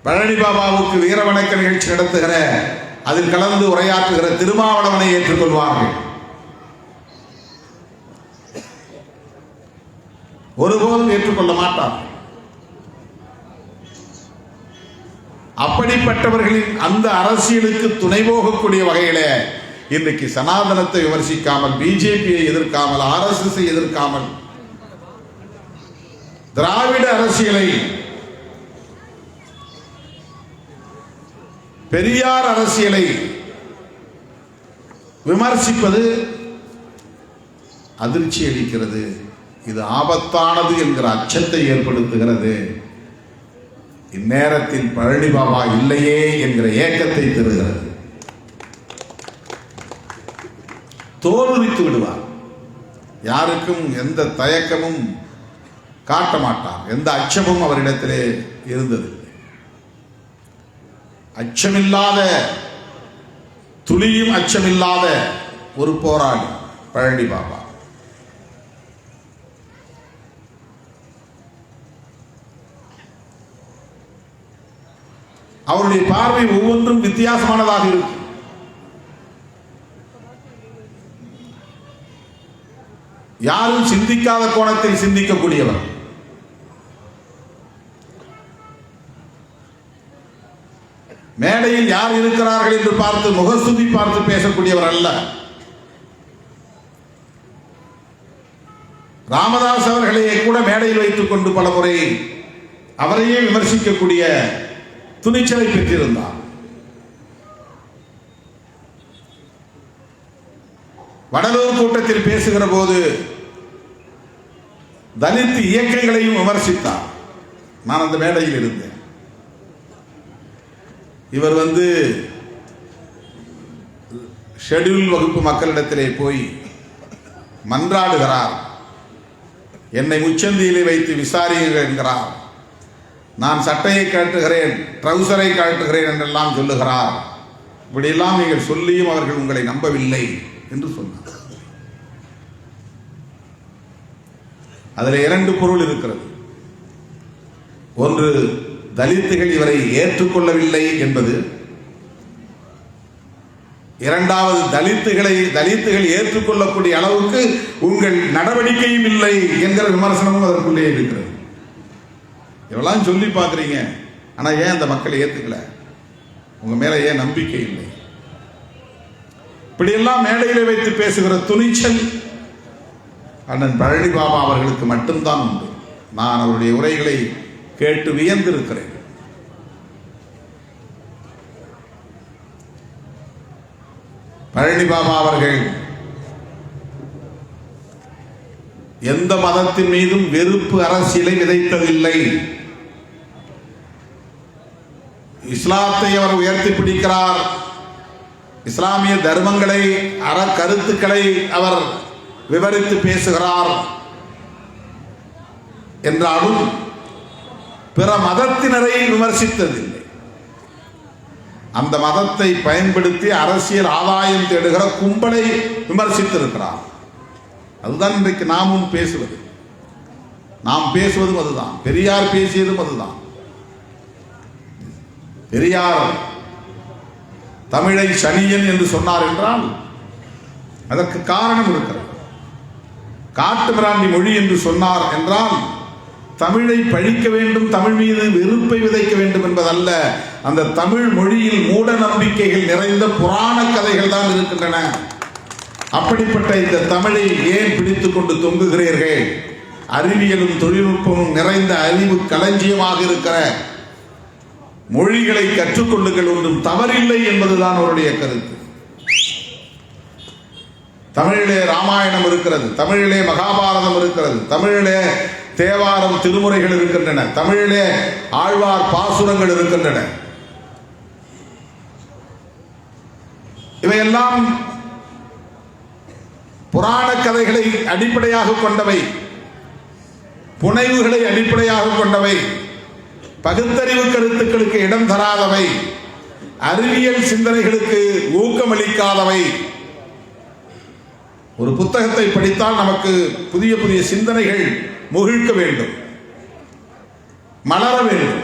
பழனி பாபாவுக்கு வீர வணக்க நிகழ்ச்சி நடத்துகிற, அதில் கலந்து உரையாற்றுகிற திருமாவளவனை ஏற்றுக்கொள்வார்கள். ஒருபோதும் ஏற்றுக்கொள்ள மாட்டார். அப்படிப்பட்டவர்களின் அந்த அரசியலுக்கு துணை போகக்கூடிய வகையிலே இன்றைக்கு சனாதனத்தை விமர்சிக்காமல், பிஜேபியை எதிர்க்காமல், RSS எதிர்க்காமல், திராவிட அரசியலை, பெரியார் அரசியலை விமர்சிப்பது அதிர்ச்சி அளிக்கிறது. இது ஆபத்தானது என்கிற அச்சத்தை ஏற்படுத்துகிறது. இந்நேரத்தில் பழனி பாபா இல்லையே என்கிற ஏக்கத்தை தருகிறது. தோல்வித்து விடுவார். யாருக்கும் எந்த தயக்கமும் காட்ட மாட்டார். எந்த அச்சமும் அவரிடத்திலே இருந்தது. அச்சமில்லாத, துளியும் அச்சமில்லாத ஒரு போராளி பழனி பாபா. அவருடைய பார்வை ஒவ்வொன்றும் வித்தியாசமானதாக இருக்கும். யாரும் சிந்திக்காத கோணத்தில் சிந்திக்கக்கூடியவர். மேடையில் யார் இருக்கிறார்கள் என்று பார்த்து முகஸ்துதி பார்த்து பேசக்கூடியவர் அல்ல. ராமதாஸ் அவர்களையே கூட மேடையில் வைத்துக் கொண்டு பல முறை அவரையே விமர்சிக்கக்கூடிய துணிச்சலை பெற்றிருந்தார். வடலூர் கூட்டத்தில் பேசுகிற போது தலித் இயக்கங்களையும் விமர்சித்தார். நான் அந்த மேடையில் இருந்தேன். இவர் ஷெட்யூல் வகுப்பு மக்களிடத்திலே போய் மன்றாடுகிறார். என்னை முச்சந்தியிலே வைத்து விசாரியுங்கள் என்கிறார். நான் சட்டையை காட்டுகிறேன், ட்ரௌசரை காட்டுகிறேன் என்றெல்லாம் சொல்லுகிறார். இப்படியெல்லாம் நீங்கள் சொல்லியும் அவர்கள் உங்களை நம்பவில்லை என்று சொன்னார். அதில் இரண்டு பொருள் இருக்கிறது. ஒன்று, தலித்துகள் இவரை ஏற்றுக்கொள்ளவில்லை என்பது. இரண்டாவது, தலித்துகள் ஏற்றுக்கொள்ளக்கூடிய அளவுக்கு உங்கள் நடவடிக்கையும் இல்லை என்கிற விமர்சனமும் அதற்குள்ளே இருக்கிறது. இவெல்லாம் சொல்லி பார்க்குறீங்க, ஆனால் ஏன் அந்த மக்களை ஏற்றுக்கல? உங்க மேல ஏன் நம்பிக்கை இல்லை? இப்படியெல்லாம் மேடையில் வைத்து பேசுகிற துணிச்சல் அண்ணன் பழனி பாபா அவர்களுக்கு மட்டும்தான் உண்டு. நான் அவருடைய உரைகளை கேட்டு வியந்திருக்கிறேன். பழனி பாபா அவர்கள் எந்த மதத்தின் மீதும் வெறுப்பு அரசியலை விதைத்ததில்லை. இஸ்லாத்தை அவர் உயர்த்தி பிடிக்கிறார். இஸ்லாமிய தர்மங்களை, அற கருத்துக்களை அவர் விவரித்து பேசுகிறார். என்றாலும் பிற மதத்தினரை விமர்சித்ததில்லை. அந்த மதத்தை பயன்படுத்தி அரசியல் ஆதாயம் தேடுகிற கும்பலை விமர்சித்திருக்கிறார். அதுதான் இன்றைக்கு நாமும் பேசுவது. நாம் பேசுவதும் அதுதான். பெரியார் பேசியதும் அதுதான். பெரியார் தமிழை சனியன் என்று சொன்னார் என்றால் அதற்கு காரணம் இருக்கிறது. காட்டு மிராண்டி மொழி என்று சொன்னார் என்றால் தமிழை பழிக்க வேண்டும், தமிழ் மீது வெறுப்பை விதைக்க வேண்டும் என்பதல்ல. அந்த தமிழ் மொழியில் மூட நம்பிக்கைகள் நிறைந்த புராண கதைகள் தான் இருக்கின்றன. அப்படிப்பட்ட இந்த தமிழை ஏன் பிடித்துக் கொண்டு தொங்குகிறீர்கள்? அறிவியலும் தொழில்நுட்பமும் நிறைந்த அறிவு களஞ்சியமாக இருக்கிற மொழிகளை கற்றுக்கொள்ளுங்கள், ஒன்றும் தவறில்லை என்பதுதான் அவருடைய கருத்து. தமிழிலே ராமாயணம் இருக்கிறது, தமிழிலே மகாபாரதம் இருக்கிறது, தமிழிலே தேவாரம் திருமுறைகள் இருக்கின்றன, தமிழிலே ஆழ்வார் பாசுரங்கள் இருக்கின்றன. இவையெல்லாம் புராண கதைகளை அடிப்படையாக கொண்டவை, புனைவுகளை அடிப்படையாக கொண்டவை, பகுத்தறிவு கருத்துக்களுக்கு இடம் தராதவை, அறிவியல் சிந்தனைகளுக்கு ஊக்கமளிக்காதவை. ஒரு புத்தகத்தை படித்தால் நமக்கு புதிய புதிய சிந்தனைகள் முகிழ்க்க வேண்டும், மலர வேண்டும்,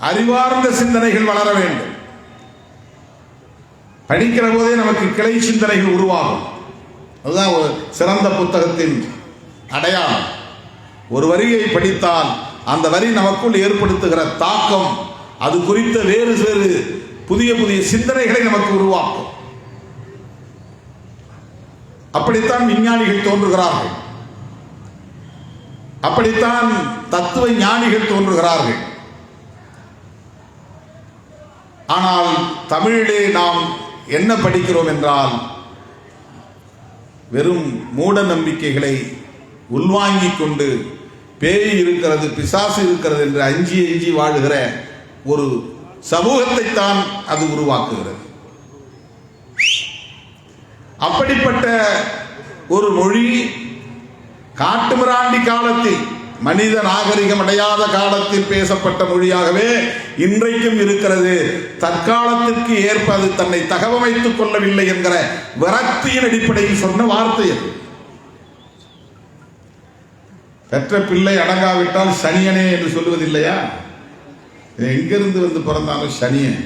அறிவார்ந்த சிந்தனைகள் வளர வேண்டும். படிக்கிற போதே நமக்கு கிளை சிந்தனைகள் உருவாகும். அதுதான் ஒரு சிறந்த புத்தகத்தின் அடையாளம். ஒரு வரியை படித்தால் அந்த வரி நமக்குள் ஏற்படுத்துகிற தாக்கம், அது குறித்த வேறு வேறு புதிய புதிய சிந்தனைகளை நமக்கு உருவாக்கும். அப்படித்தான் விஞ்ஞானிகள் தோன்றுகிறார்கள், அப்படித்தான் தத்துவ ஞானிகள் தோன்றுகிறார்கள். ஆனால் தமிழிலே நாம் என்ன படிக்கிறோம் என்றால், வெறும் மூட நம்பிக்கைகளை உள்வாங்கிக் கொண்டு பேய் இருக்கிறது, பிசாசு இருக்கிறது என்று அஞ்சி அஞ்சி வாழுகிற ஒரு சமூகத்தைத்தான் அது உருவாக்குகிறது. அப்படிப்பட்ட ஒரு மொழி காட்டுமிராண்டி காலத்தில், மனித நாகரிகம் அடையாத காலத்தில் பேசப்பட்ட மொழியாகவே இன்றைக்கும் இருக்கிறது. தற்காலத்திற்கு ஏற்ப அது தன்னை தகவமைத்துக் கொள்ளவில்லை என்கிற விரக்தியின் அடிப்படையில் சொன்ன வார்த்தை அது. பெற்ற பிள்ளை அடங்காவிட்டால் சனியனே என்று சொல்லுவதில்லையா? எங்கிருந்து வந்து பிறந்தாலும் சனியன்.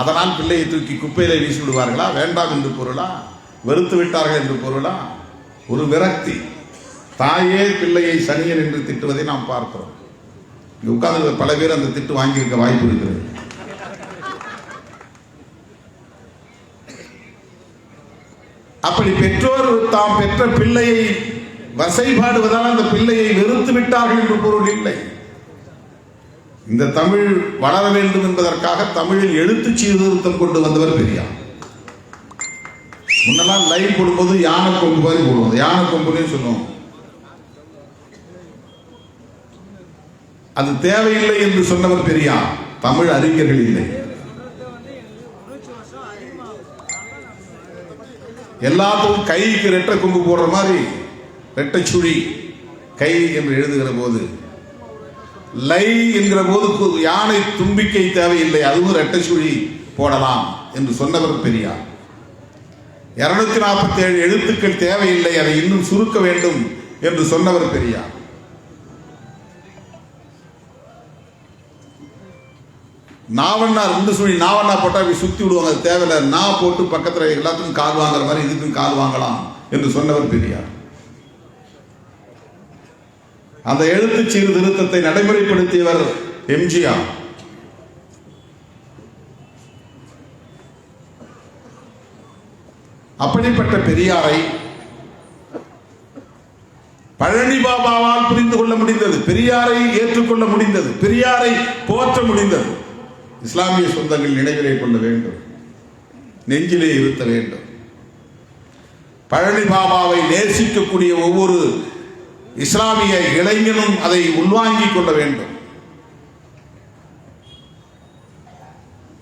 அதனால் பிள்ளையை தூக்கி குப்பையில வீசி விடுவார்களா? வேண்டாம் என்று பொருளா? வெறுத்து விட்டார்கள் என்று பொருளா? ஒரு விரக்தி. தாயே பிள்ளையை சனியன் என்று திட்டுவதை நாம் பார்க்கிறோம். உட்கார்ந்து பல பேர் அந்த திட்டு வாங்கியிருக்க வாய்ப்பு இருக்கிறது. அப்படி பெற்றோர் தாம் பெற்ற பிள்ளையை வசைபாடுவதால் அந்த பிள்ளையை வெறுத்து விட்டார்கள் என்று பொருள் இல்லை. இந்த தமிழ் வளர வேண்டும் என்பதற்காக தமிழில் எழுத்து சீர்திருத்தம் கொண்டு வந்தவர் பெரியார். முன்னெல்லாம் லைன் போடும்போது யானை கொம்பு மாதிரி போடுவோம், யானை கொம்புன்னு சொல்லுவோம். அது தேவையில்லை என்று சொன்னவர் பெரியார், தமிழ் அறிஞர்கள் இல்லை. எல்லாத்துக்கும் கைக்கு ரெட்டை கொம்பு போடுற மாதிரி ரெட்டை சுழி கை என்று எழுதுகிற போது, லை என்கிற போது யானை தும்பிக்கை தேவையில்லை, அதுவும் ரெட்டை சுழி போடலாம் என்று சொன்னவர் பெரியார். 247 எழுத்துக்கள் தேவையில்லை, அதை இன்னும் சுருக்க வேண்டும் என்று சொன்னவர் பெரியார். நாவண்ணா 2 சுழி நாவண்ணா போட்டா சுத்தி விடுவாங்க, அது தேவையில்லை, நான் போட்டு பக்கத்தில் எல்லாத்துக்கும் கால் வாங்குற மாதிரி இதுக்கும் கால் வாங்கலாம் என்று சொன்னவர் பெரியார். அந்த எழுத்து சீர்திருத்தத்தை நடைமுறைப்படுத்தியவர் எம்ஜிஆர். அப்படிப்பட்ட பெரியாரை பழனி பாபாவால் புரிந்து கொள்ள முடிந்தது, பெரியாரை ஏற்றுக்கொள்ள முடிந்தது, பெரியாரை போற்ற முடிந்தது. இஸ்லாமிய சொந்தங்கள் நினைவிலே கொள்ள வேண்டும், நெஞ்சிலே இருத்த வேண்டும். பழனி பாபாவை நேசிக்கக்கூடிய ஒவ்வொரு இஸ்லாமிய இளைஞனும் அதை உள்வாங்கிக் கொள்ள வேண்டும்.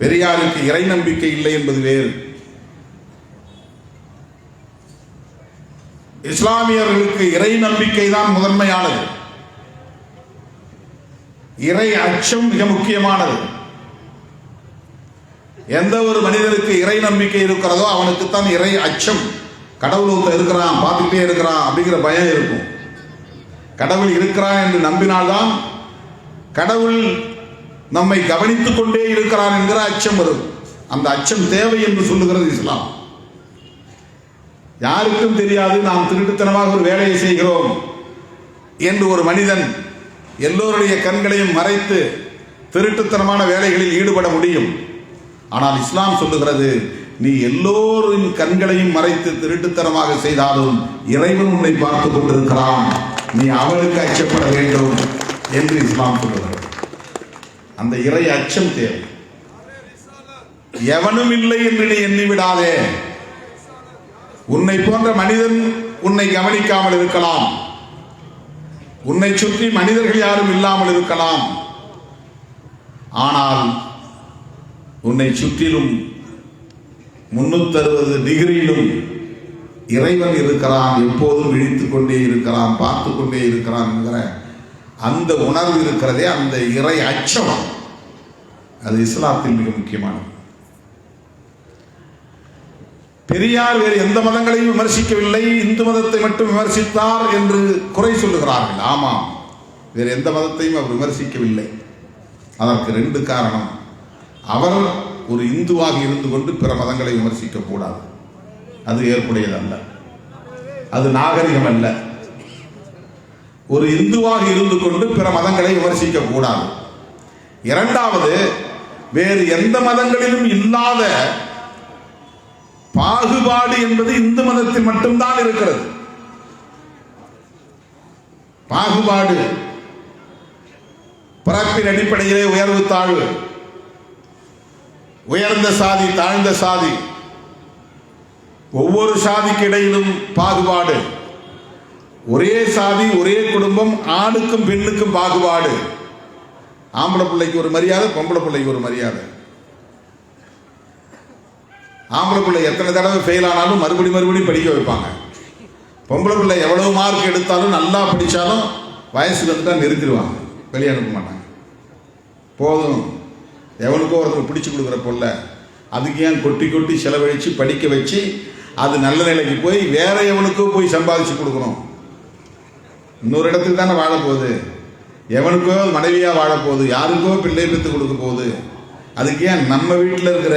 பெரியாருக்கு இறை நம்பிக்கை இல்லை என்பது வேறு. இஸ்லாமியர்களுக்கு இறை நம்பிக்கை தான் முதன்மையானது. இறை அச்சம் மிக முக்கியமானது. எந்த ஒரு மனிதனுக்கு இறை நம்பிக்கை இருக்கிறதோ அவனுக்குத்தான் இறை அச்சம். கடவுள் இருக்கிறான், பார்த்துக்கிட்டே இருக்கிறான் அப்படிங்கிற பயம் இருக்கும். கடவுள் இருக்கிறான் என்று நம்பினால்தான் கடவுள் நம்மை கவனித்துக் கொண்டே இருக்கிறான் என்கிற அச்சம் வரும். அந்த அச்சம் தேவை என்று சொல்லுகிறது இஸ்லாம். யாருக்கும் தெரியாது நாம் திருட்டுத்தனமாக ஒரு வேலையை செய்கிறோம், என்று ஒரு மனிதன் எல்லோருடைய கண்களையும் மறைத்து திருட்டுத்தனமான வேலைகளில் ஈடுபட முடியும். ஆனால் இஸ்லாம் சொல்லுகிறது, நீ எல்லோரின் கண்களையும் மறைத்து திருட்டுத்தனமாக செய்தாலும் இறைவன் உன்னை பார்த்துக் கொண்டிருக்கிறான், நீ அவனுக்கு அச்சப்பட வேண்டும் என்று இஸ்லாம் சொல்லுகிறது. அந்த இறை அச்சம் தேவை. எவனும் இல்லை என்று நீ எண்ணிவிடாதே. உன்னை போன்ற மனிதன் உன்னை கவனிக்காமல் இருக்கலாம், உன்னை சுற்றி மனிதர்கள் யாரும் இல்லாமல் இருக்கலாம். ஆனால் உன்னை சுற்றிலும் 360 டிகிரியிலும் இறைவன் இருக்கிறான், எப்போதும் விழித்துக் கொண்டே இருக்கிறான், பார்த்து கொண்டே இருக்கிறான் என்கிற அந்த உணர்வு இருக்கிறதே, அந்த இறை அச்சம், அது இஸ்லாத்தில் மிக முக்கியமானது. பெரியார் வேறு எந்த மதங்களையும் விமர்சிக்கவில்லை, இந்து மதத்தை மட்டும் விமர்சித்தார் என்று குறை சொல்லுகிறார்கள். ஆமாம், வேறு எந்த மதத்தையும் அவர் விமர்சிக்கவில்லை. அதற்கு 2 காரணம். அவர் ஒரு இந்துவாக இருந்து கொண்டு பிற மதங்களை விமர்சிக்க கூடாது, அது ஏற்புடையதல்ல, அது நாகரிகம் அல்ல. ஒரு இந்துவாக இருந்து கொண்டு பிற மதங்களை விமர்சிக்க கூடாது. 2வது, வேறு எந்த மதங்களிலும் இல்லாத பாகுபாடு என்பது இந்து மதத்தில் மட்டும்தான் இருக்கிறது. பாகுபாடு, பிறப்பின் அடிப்படையிலே உயர்வு தாழ்வு, உயர்ந்த சாதி தாழ்ந்த சாதி, ஒவ்வொரு சாதிக்கு இடையிலும் பாகுபாடு, ஒரே சாதி ஒரே குடும்பம், ஆணுக்கும் பெண்ணுக்கும் பாகுபாடு, ஆம்பளை பிள்ளைக்கு ஒரு மரியாதை, பொம்பளை பிள்ளைக்கு ஒரு மரியாதை. ஆம்பளை பிள்ளை எத்தனை தடவை ஃபெயில் ஆனாலும் மறுபடியும் படிக்க வைப்பாங்க. பொம்பளை பிள்ளை எவ்வளவு மார்க் எடுத்தாலும் நல்லா படித்தாலும் வயசுக்கு வந்துட்டா நிறுத்திடுவாங்க, வெளியே அனுப்ப மாட்டாங்க. போதும், எவனுக்கோ ஒருத்தர் பிடிச்சி கொடுக்குற பொருளை அதுக்கு ஏன் கொட்டி கொட்டி செலவழித்து படிக்க வச்சு அது நல்ல நிலைக்கு போய் வேற எவனுக்கோ போய் சம்பாதிச்சு கொடுக்கணும்? இன்னொரு இடத்துக்கு தானே வாழப்போகுது, எவனுக்கோ மனைவியாக வாழப்போகுது, யாருக்கோ பிள்ளை பெற்று கொடுக்க போகுது. அதுக்கு ஏன் நம்ம வீட்டில் இருக்கிற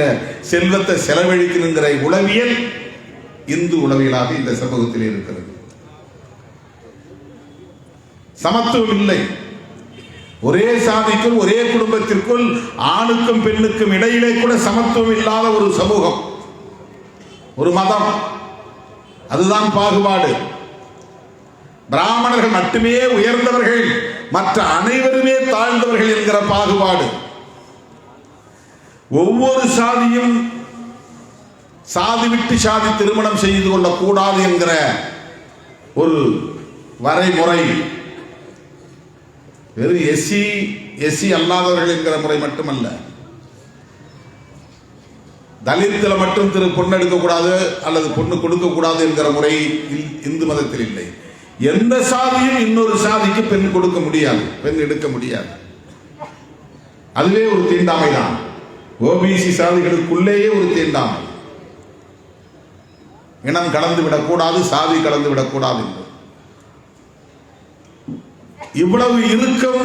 செல்வத்தை செலவழிக்கணுங்கிற உளவியல் இந்து உளவியலாக இந்த சமூகத்தில் இருக்கிறது. சமத்துவம் இல்லை. ஒரே சாதிக்கும் ஒரே குடும்பத்திற்குள் ஆணுக்கும் பெண்ணுக்கும் இடையிலே கூட சமத்துவம் இல்லாத ஒரு சமூகம், ஒரு மதம், அதுதான் பாகுபாடு. பிராமணர்கள் மட்டுமே உயர்ந்தவர்கள், மற்ற அனைவருமே தாழ்ந்தவர்கள் என்கிற பாகுபாடு. ஒவ்வொரு சாதியும் சாதி விட்டு சாதி திருமணம் செய்து கொள்ளக்கூடாது என்கிற ஒரு வரைமுறை, வெறும் எஸ்சி அல்லாதவர்கள் என்கிற முறை மட்டுமல்ல, தலித்தில் மட்டும் பொண்ணு எடுக்கக்கூடாது அல்லது பொண்ணு கொடுக்கக்கூடாது என்கிற முறை இந்து மதத்தில் இல்லை. எந்த சாதியும் இன்னொரு சாதிக்கு பெண் கொடுக்க முடியாது, பெண் எடுக்க முடியாது. அதுவே ஒரு தீண்டாமை தான். ஓபிசி சாதிகளுக்குள்ளேயே ஒரு தீண்டாமை. இனம் கலந்து விடக்கூடாது, சாதி கலந்து விடக்கூடாது என்று இவ்வளவு இருக்கும்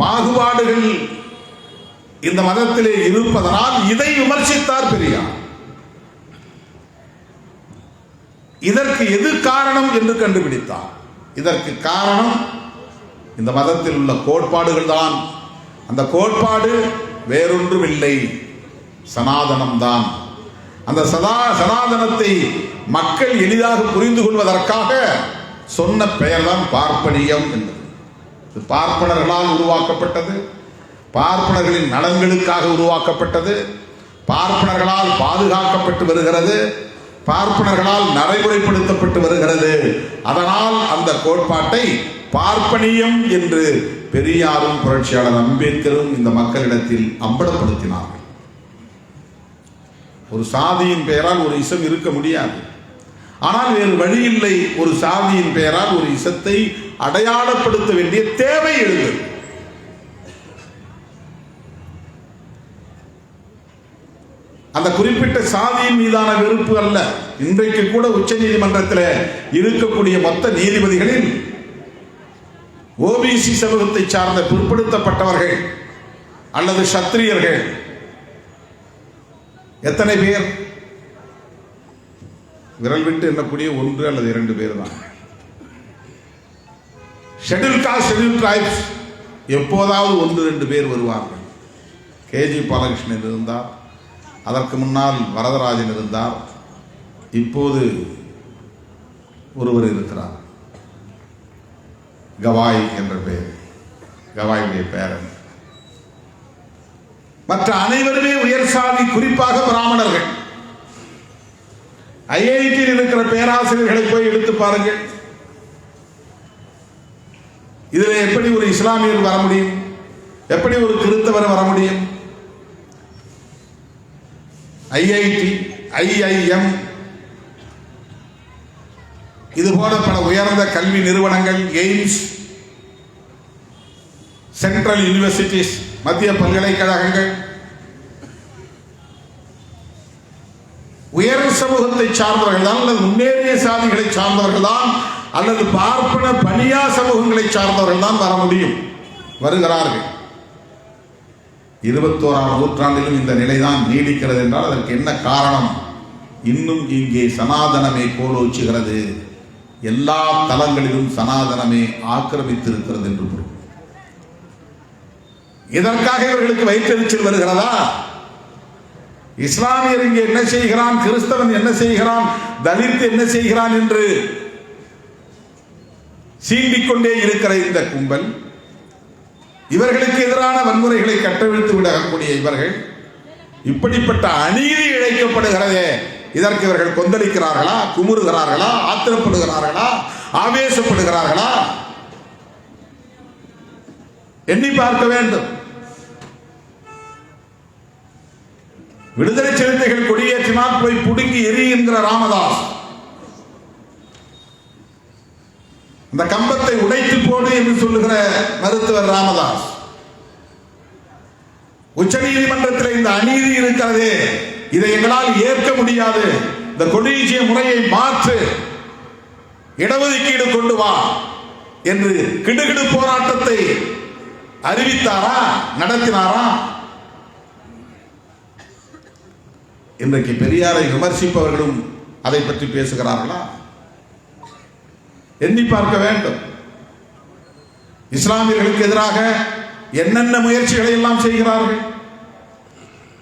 பாகுபாடுகள் இந்த மதத்திலே இருப்பதனால் இதை விமர்சித்தார் பெரியார். இதற்கு எது காரணம் என்று கண்டுபிடித்தார். இதற்கு காரணம் இந்த மதத்தில் உள்ள கோட்பாடுகள் தான். அந்த கோட்பாடு வேறொன்றும் இல்லை, சனாதனம்தான். அந்த சனாதனத்தை மக்கள் எளிதாக புரிந்து கொள்வதற்காக சொன்ன பெயர் தான் பார்ப்பனியம் என்பது. பார்ப்பனர்களால் உருவாக்கப்பட்டது, பார்ப்பனர்களின் நலன்களுக்காக உருவாக்கப்பட்டது, பார்ப்பனர்களால் பாதுகாக்கப்பட்டு வருகிறது, பார்ப்பனர்களால் நடைமுறைப்படுத்தப்பட்டு வருகிறது. அதனால் அந்த கோட்பாட்டை பார்ப்பனியம் என்று பெரியாரும் புரட்சியாளர் அம்பேத்கரும் இந்த மக்களிடத்தில் அம்பலப்படுத்தினார்கள். ஒரு சாதியின் பெயரால் ஒரு இசம் இருக்க முடியாது. ஆனால் வேறு வழி இல்லை, ஒரு சாதியின் பெயரால் ஒரு இசத்தை அடையாளப்படுத்த வேண்டிய தேவை எழுந்தது. அந்த குறிப்பிட்ட சாதியின் மீதான வெறுப்பு அல்ல. இன்றைக்கு கூட உச்ச நீதிமன்றத்தில் இருக்கக்கூடிய மொத்த நீதிபதிகளில் ஓபிசி சமூகத்தை சார்ந்த பிற்படுத்தப்பட்டவர்கள் அல்லது சத்திரியர்கள் எத்தனை பேர்? விரல் விட்டு எண்ணக்கூடிய 1 அல்லது 2 பேர் தான். ஷெட்யூல் காஸ்ட் ஷெட்யூல் ட்ரைப்ஸ் எப்போதாவது 1-2 பேர் வருவார்கள். கேஜி பாலகிருஷ்ணன் இருந்தார், அதற்கு முன்னால் வரதராஜன் இருந்தார், இப்போது ஒருவர் இருக்கிறார், கவாய் என்ற பெயர், கவாயுடைய பேரன். மற்ற அனைவருமே உயர் சாதி, குறிப்பாக பிராமணர்கள். ஐஐடியில் இருக்கிற பேராசிரியர்களை போய் எடுத்து பாருங்கள். இதில் எப்படி ஒரு இஸ்லாமியர் வர முடியும்? எப்படி ஒரு கிறிஸ்தவர் வர முடியும்? ஐஐடி, ஐஐஎம், இதுபோல பல உயர்ந்த கல்வி நிறுவனங்கள், எய்ம்ஸ், சென்ட்ரல் யூனிவர்சிட்டிஸ், மத்திய பல்கலைக்கழகங்கள் உயர் சமூகத்தை சார்ந்தவர்கள் தான், அல்லது முன்னேறிய சாதிகளை சார்ந்தவர்கள் தான், அல்லது பார்ப்பன பணியா சமூகங்களை சார்ந்தவர்கள் தான் வர முடியும், வருகிறார்கள். 21ஆம் நூற்றாண்டிலும் இந்த நிலைதான் நீடிக்கிறது என்றால் அதற்கு என்ன காரணம்? இன்னும் இங்கே சனாதனமே கோலோச்சுகிறது, எல்லா தளங்களிலும் சனாதனமே ஆக்கிரமித்திருக்கிறது என்று பொருள். இதற்காக இவர்களுக்கு வயிற்றெரிச்சல் வருகிறதா? இஸ்லாமியர் இங்கே என்ன செய்கிறான், கிறிஸ்தவன் என்ன செய்கிறான், தலித் என்ன செய்கிறான் என்று சீண்டிக்கொண்டே இருக்கிற இந்த கும்பல், இவர்களுக்கு எதிரான வன்முறைகளை கட்டவிழ்த்து விடக்கூடிய இவர்கள், இப்படிப்பட்ட அநீதி இழைக்கப்படுகிறதே, இதற்கு இவர்கள் கொந்தளிக்கிறார்களா, குமுறுகிறார்களா, ஆத்திரப்படுகிறார்களா, ஆவேசப்படுகிறார்களா? எண்ணி பார்க்க வேண்டும். விடுதலை சிறுத்தைகள் கொடியேற்றினால் போய் புடுங்கி எரிகின்ற ராமதாஸ், இந்த கம்பத்தை உடைத்து போடு என்று சொல்லுகிற மருத்துவர் ராமதாஸ், உச்ச நீதிமன்றத்தில் இந்த அநீதி இருக்கிறதே, இதை எங்களால் ஏற்க முடியாது, இந்த கொடியேற்றிய முறையை மாற்று, இடஒதுக்கீடு கொண்டு வா என்று கிடுகிடு போராட்டத்தை அறிவித்தாரா, நடத்தினாரா? இன்றைக்கு பெரியாரை விமர்சிப்பவர்களும் அதை பற்றி பேசுகிறார்களா? எண்ணி பார்க்க வேண்டும். இஸ்லாமியர்களுக்கு எதிராக என்னென்ன முயற்சிகளை எல்லாம் செய்கிறார்கள்.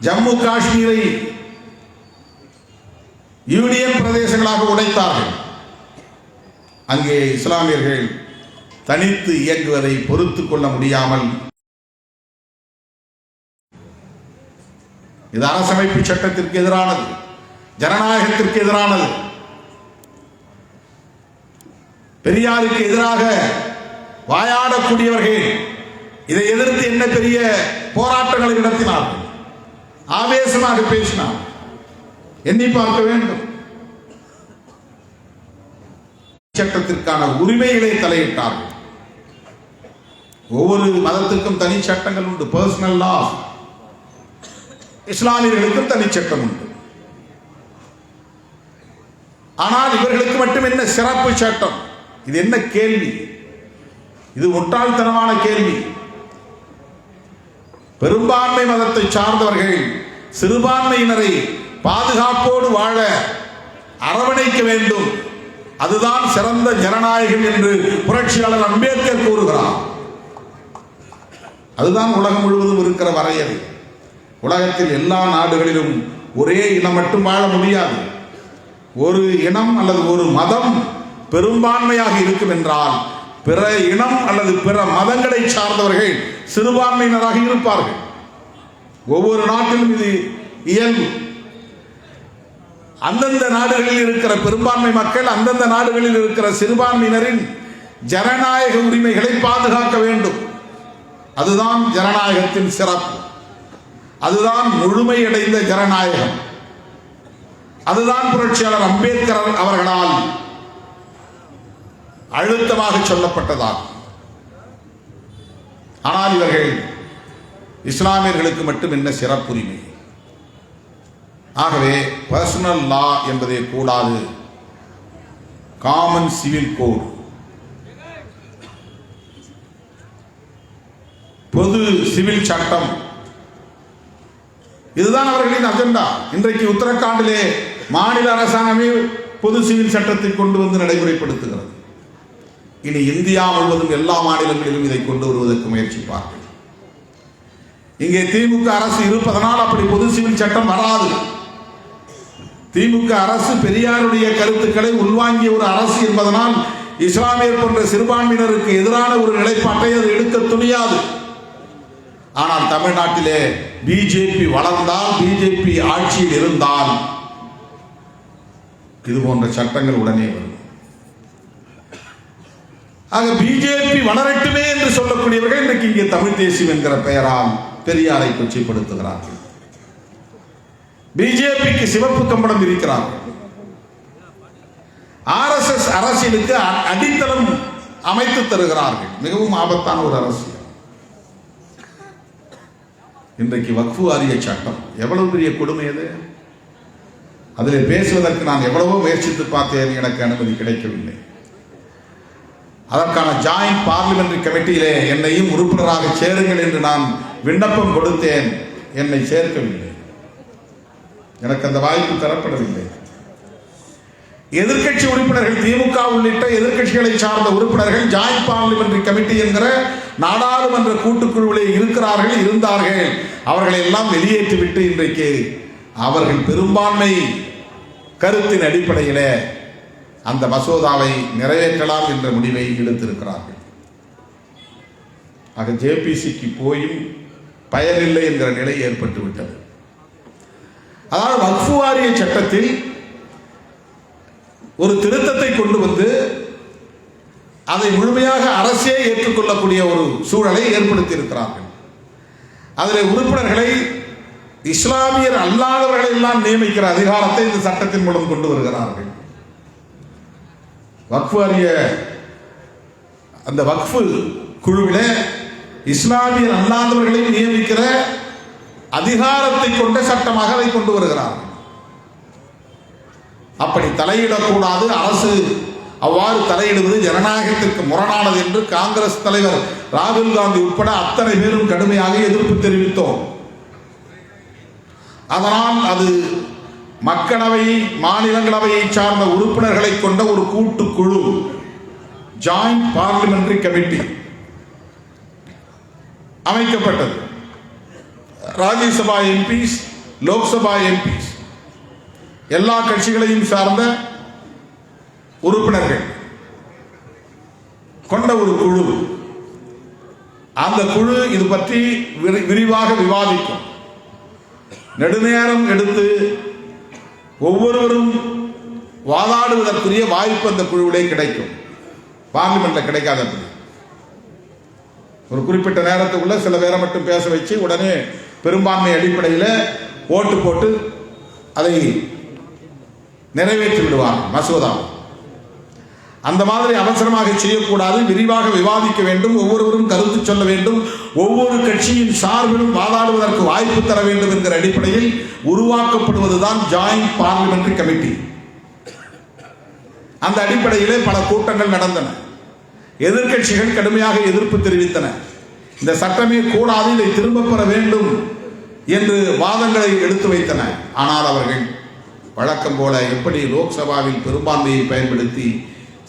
ஜம்மு காஷ்மீரை யூனியன் பிரதேசங்களாக உடைத்தார்கள். அங்கே இஸ்லாமியர்கள் தனித்து இயங்குவதை பொறுத்துக் கொள்ள முடியாமல் இது அரசமைப்பு சட்டத்திற்கு எதிரானது, ஜனநாயகத்திற்கு எதிரானது. பெரியாருக்கு எதிராக வாயாடக்கூடியவர்கள் இதை எதிர்த்து என்ன பெரிய போராட்டங்களை நடத்தினார்கள், ஆவேசமாக பேசினார். எண்ணி பார்க்க வேண்டும். சட்டத்திற்கான உரிமைகளை தலையிட்டார்கள். ஒவ்வொரு மதத்திற்கும் தனி சட்டங்கள் உண்டு, பர்சனல் லா. இஸ்லாமியர்களுக்கும் தனி சட்டம் உண்டு. ஆனால் இவர்களுக்கு மட்டும் என்ன சிறப்பு சட்டம்? இது என்ன கேள்வி? இது முட்டாள்தனமான கேள்வி. பெரும்பான்மை மதத்தை சார்ந்தவர்கள் சிறுபான்மையினரை பாதுகாப்போடு வாழ அரவணைக்க வேண்டும், அதுதான் சிறந்த ஜனநாயகம் என்று புரட்சியாளர் அம்பேத்கர் கூறுகிறார். அதுதான் உலகம் முழுவதும் இருக்கிற வரையறை. உலகத்தில் எல்லா நாடுகளிலும் ஒரே இனம் மட்டும் வாழ முடியாது. ஒரு இனம் அல்லது ஒரு மதம் பெரும்பான்மையாக இருக்கும் என்றால் பிற இனம் அல்லது பிற மதங்களை சார்ந்தவர்கள் சிறுபான்மையினராக இருப்பார்கள். ஒவ்வொரு நாட்டிலும் இது இயல்பு. அந்தந்த நாடுகளில் இருக்கிற பெரும்பான்மை மக்கள் அந்தந்த நாடுகளில் இருக்கிற சிறுபான்மையினரின் ஜனநாயக உரிமைகளை பாதுகாக்க வேண்டும். அதுதான் ஜனநாயகத்தின் சிறப்பு. அதுதான் முழுமையடைந்த ஜனநாயகம். அதுதான் புரட்சியாளர் அம்பேத்கர் அவர்களால் அழுத்தமாக சொல்லப்பட்டதாகும். ஆனால் இவர்கள் இஸ்லாமியர்களுக்கு மட்டும் என்ன சிறப்புரிமை? ஆகவே பர்சனல் லா என்பதே கூடாது, காமன் சிவில் கோட், பொது சிவில் சட்டம், இதுதான் அவர்களின் அஜெண்டா. இன்றைக்கு உத்தரகாண்டிலே மாநில அரசாங்கமே பொது சிவில் சட்டத்தை கொண்டு வந்து நடைமுறைப்படுத்துகிறது. இனி இந்தியா முழுவதும் எல்லா மாநிலங்களிலும் இதை கொண்டு வருவதற்கு முயற்சிப்பார்கள். இங்கே திமுக அரசு இருப்பதனால் அப்படி பொது சிவில் சட்டம் வராது. திமுக அரசு பெரியாருடைய கருத்துக்களை உள்வாங்கிய ஒரு அரசு என்பதனால் இஸ்லாமியர் போன்ற சிறுபான்மையினருக்கு எதிரான ஒரு நிலைப்பாட்டை அது எடுக்க துணியாது. ஆனால் தமிழ்நாட்டிலே பிஜேபி வளர்ந்தால், பிஜேபி ஆட்சியில் இருந்தால் இது போன்ற சட்டங்கள் உடனே வரும். ஆக பிஜேபி வளரட்டுமே என்று சொல்லக்கூடியவர்கள் இன்றைக்கு இங்கே தமிழ் தேசியம் என்கிற பெயரால் பெரியாரை கொச்சைப்படுத்துகிறார்கள். பிஜேபிக்கு சிவப்பு கம்பளம் இருக்கிறார்கள். RSS அரசியலுக்கு அடித்தளம் அமைத்து தருகிறார்கள். மிகவும் ஆபத்தான ஒரு அரசியல். இன்றைக்கு வக்ஃபு வாரிய சட்டம் எவ்வளவு பெரிய கொடுமை அது. அதில் பேசுவதற்கு நான் எவ்வளவோ முயற்சித்து பார்த்தேன், எனக்கு அனுமதி கிடைக்கவில்லை. அதற்கான ஜாயிண்ட் பார்லிமெண்டரி கமிட்டியிலே என்னையும் உறுப்பினராக சேருங்கள் என்று நான் விண்ணப்பம் கொடுத்தேன். என்னை சேர்க்கவில்லை. எனக்கு அந்த வாய்ப்பு தரப்படவில்லை. எதிர்க்கட்சி உறுப்பினர்கள், திமுக உள்ளிட்ட எதிர்க்கட்சிகளை சார்ந்த உறுப்பினர்கள் ஜாயிண்ட் பார்லிமெண்டரி கமிட்டி என்கிற நாடாளுமன்ற கூட்டுக்குழுவிலே இருந்தார்கள். அவர்களை எல்லாம் வெளியேற்றிவிட்டு இன்றைக்கு அவர்கள் பெரும்பான்மை கருத்தின் அடிப்படையிலே அந்த மசோதாவை நிறைவேற்றலாம் என்ற முடிவை எடுத்திருக்கிறார்கள். ஆக ஜேபிசிக்கு போயும் பயனில்லை என்கிற நிலை ஏற்பட்டு விட்டது. அதாவது வக்ஃபு வாரிய சட்டத்தில் ஒரு திருத்தத்தை கொண்டு வந்து அதை முழுமையாக அரசே ஏற்றுக்கொள்ளக்கூடிய ஒரு சூழலை ஏற்படுத்தி இருக்கிறார்கள். அதில் உறுப்பினர்களை இஸ்லாமியர் அல்லாதவர்களை எல்லாம் நியமிக்கிற அதிகாரத்தை இந்த சட்டத்தின் மூலம் கொண்டு வருகிறார்கள். வக்ஃபு வாரிய அந்த வக்ஃபு குழுவில இஸ்லாமியர் அல்லாதவர்களை நியமிக்கிற அதிகாரத்தை கொண்ட சட்டமாக அதை கொண்டு வருகிறார்கள். அப்படி தலையிடக்கூடாது, அரசு அவ்வாறு தலையிடுவது ஜனநாயகத்திற்கு முரணானது என்று காங்கிரஸ் தலைவர் ராகுல் காந்தி உட்பட அத்தனை பேரும் கடுமையாக எதிர்ப்பு தெரிவித்தோம். அதனால் அது மக்களவை, மாநிலங்களவையை சார்ந்த உறுப்பினர்களை கொண்ட ஒரு கூட்டுக்குழு, ஜாயிண்ட் பார்லிமெண்டரி கமிட்டி அமைக்கப்பட்டது. ராஜ்யசபா எம்பிஸ், லோக்சபா எம்பிஸ், எல்லா கட்சிகளையும் சார்ந்த உறுப்பினர்கள் கொண்ட ஒரு குழு. அந்த குழு இது பற்றி விரிவாக விவாதிக்கும். நெடுநேரம் எடுத்து ஒவ்வொருவரும் வாதாடுவதற்குரிய வாய்ப்பு அந்த குழுவிலே கிடைக்கும். பார்லிமெண்ட்ல கிடைக்காதபடி ஒரு குறிப்பிட்ட நேரத்துக்குள்ள சில பேரை மட்டும் பேச வச்சு உடனே பெரும்பான்மை அடிப்படையில் ஓட்டு போட்டு அதை நிறைவேற்றி விடுவார் மசோதா. அந்த மாதிரி அவசரமாக செய்யக்கூடாது, விரிவாக விவாதிக்க வேண்டும், ஒவ்வொருவரும் கருத்து சொல்ல வேண்டும், ஒவ்வொரு கட்சியின் சார்பிலும் வாதாடுவதற்கு வாய்ப்பு தர வேண்டும் என்கிற அடிப்படையில் உருவாக்கப்படுவதுதான் ஜாயிண்ட் பார்லிமெண்டரி கமிட்டி. அந்த அடிப்படையிலே பல கூட்டங்கள் நடந்தன. எதிர்க்கட்சிகள் கடுமையாக எதிர்ப்பு தெரிவித்தன. இந்த சட்டமே கூடாது, இதை திரும்ப பெற வேண்டும் என்று வாதங்களை எடுத்து வைத்தன. ஆனால் அவர்கள் வழக்கம் போல எப்படி லோக்சபாவில் பெரும்பான்மையை பயன்படுத்தி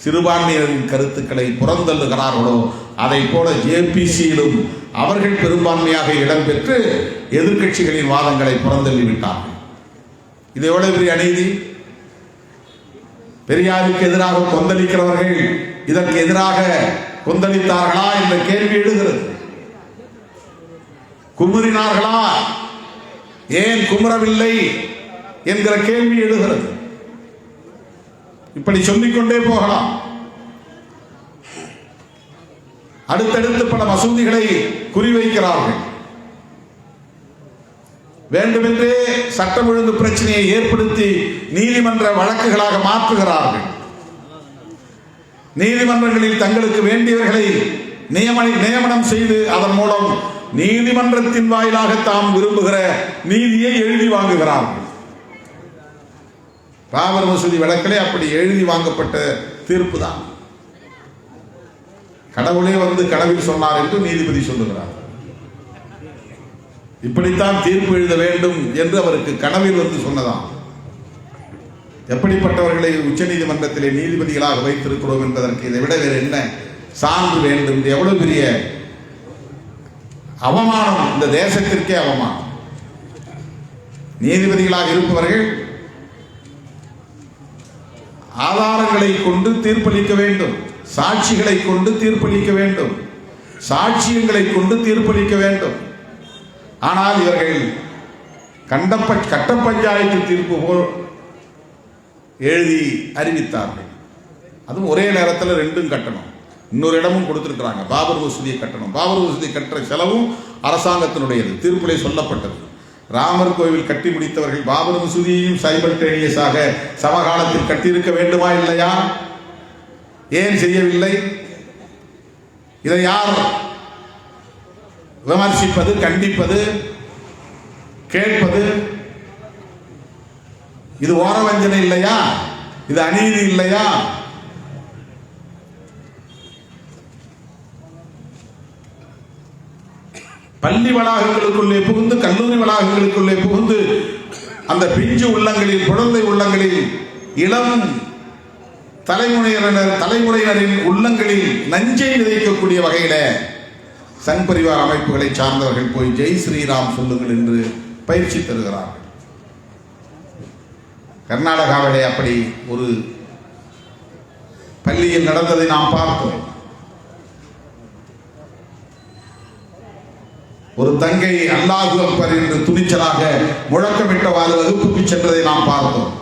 சிறுபான்மையினரின் கருத்துக்களை புறந்தள்ளுகிறார்களோ அதை போல ஜேபிசியிலும் அவர்கள் பெரும்பான்மையாக இடம்பெற்று எதிர்க்கட்சிகளின் வாதங்களை புறந்தள்ளிவிட்டார்கள். இது எவ்வளவு பெரிய அநீதி! பெரியாருக்கு எதிராக கொந்தளிக்கிறவர்கள் இதற்கு எதிராக கொந்தளித்தார்களா என்ற கேள்வி எழுகிறது. குமுறினார்களா, ஏன் குமுறவில்லை என்கிற கேள்வி எழுகிறது. இப்படி சொல்லிக்கொண்டே போகலாம். அடுத்தடுத்து பல மசூதிகளை குறிவைக்கிறார்கள். வேண்டுமென்றே சட்டம் ஒழுங்கு பிரச்சனையை ஏற்படுத்தி நீதிமன்ற வழக்குகளாக மாற்றுகிறார்கள். நீதிமன்றங்களில் தங்களுக்கு வேண்டியவர்களை நியமனம் செய்து அதன் மூலம் நீதிமன்றத்தின் வாயிலாக தாம் விரும்புகிற நீதியை எழுதி வாங்குகிறார்கள். ராமர் மசூதி வழக்கிலே அப்படி எழுதி வாங்கப்பட்ட தீர்ப்பு தான். கடவுளே வந்து கனவில் சொன்னார் என்று நீதிபதி சொல்லுகிறார். இப்படித்தான் தீர்ப்பு எழுத வேண்டும் என்று அவருக்கு கனவில் வந்து சொன்னதாம். எப்படிப்பட்டவர்களை உச்சநீதிமன்றத்திலே நீதிபதிகளாக வைத்திருக்கிறோம் என்பதற்கு இதை விட வேறு என்ன சான்று வேண்டும்? எவ்வளவு பெரிய அவமானம், இந்த தேசத்திற்கே அவமானம். நீதிபதிகளாக இருப்பவர்கள் ஆதாரங்களை கொண்டு தீர்ப்பளிக்க வேண்டும், சாட்சிகளை கொண்டு தீர்ப்பளிக்க வேண்டும், சாட்சியங்களை கொண்டு தீர்ப்பளிக்க வேண்டும். ஆனால் இவர்கள் கட்ட பஞ்சாயத்து தீர்ப்பு போல் எழுதி அறிவித்தார்கள். அதுவும் ஒரே நேரத்தில் ரெண்டும் கட்டணும். இன்னொரு இடமும் கொடுத்திருக்கிறாங்க, பாபர் மசூதியை கட்டணும். பாபர் மசூதி கட்டுற செலவும் அரசாங்கத்தினுடையது, தீர்ப்பிலே சொல்லப்பட்டது. ராமர் கோவில் கட்டி முடித்தவர்கள் பாபர் மசூதியையும் சைமல்டேனியஸாக சமகாலத்தில் கட்டியிருக்க வேண்டுமா இல்லையா? ஏன் செய்யவில்லை? இதை யார் விமர்சிப்பது, கண்டிப்பது, கேட்பது? இது ஓரவஞ்சனை இல்லையா? இது அநீதி இல்லையா? பள்ளி வளாகங்களுக்குள்ளே புகுந்து, கல்லூரி வளாகங்களுக்குள்ளே புகுந்து, அந்த பிஞ்சு உள்ளங்களில், குழந்தை உள்ளங்களில், இளம் தலைமுறையினரின் உள்ளங்களில் நஞ்சை விதைக்கக்கூடிய வகையில சங் பரிவார் அமைப்புகளை சார்ந்தவர்கள் போய் ஜெய் ஸ்ரீராம் சொல்லுங்கள் என்று பயிற்சி தருகிறார்கள். கர்நாடகாவிலே அப்படி ஒரு பள்ளியில் நடந்ததை நாம் பார்த்தோம். ஒரு தங்கை அல்லாஹு அக்பர் என்று துணிச்சலாக முழக்கமிட்டவாறு வகுப்புக்கு சென்றதை நாம் பார்த்தோம்.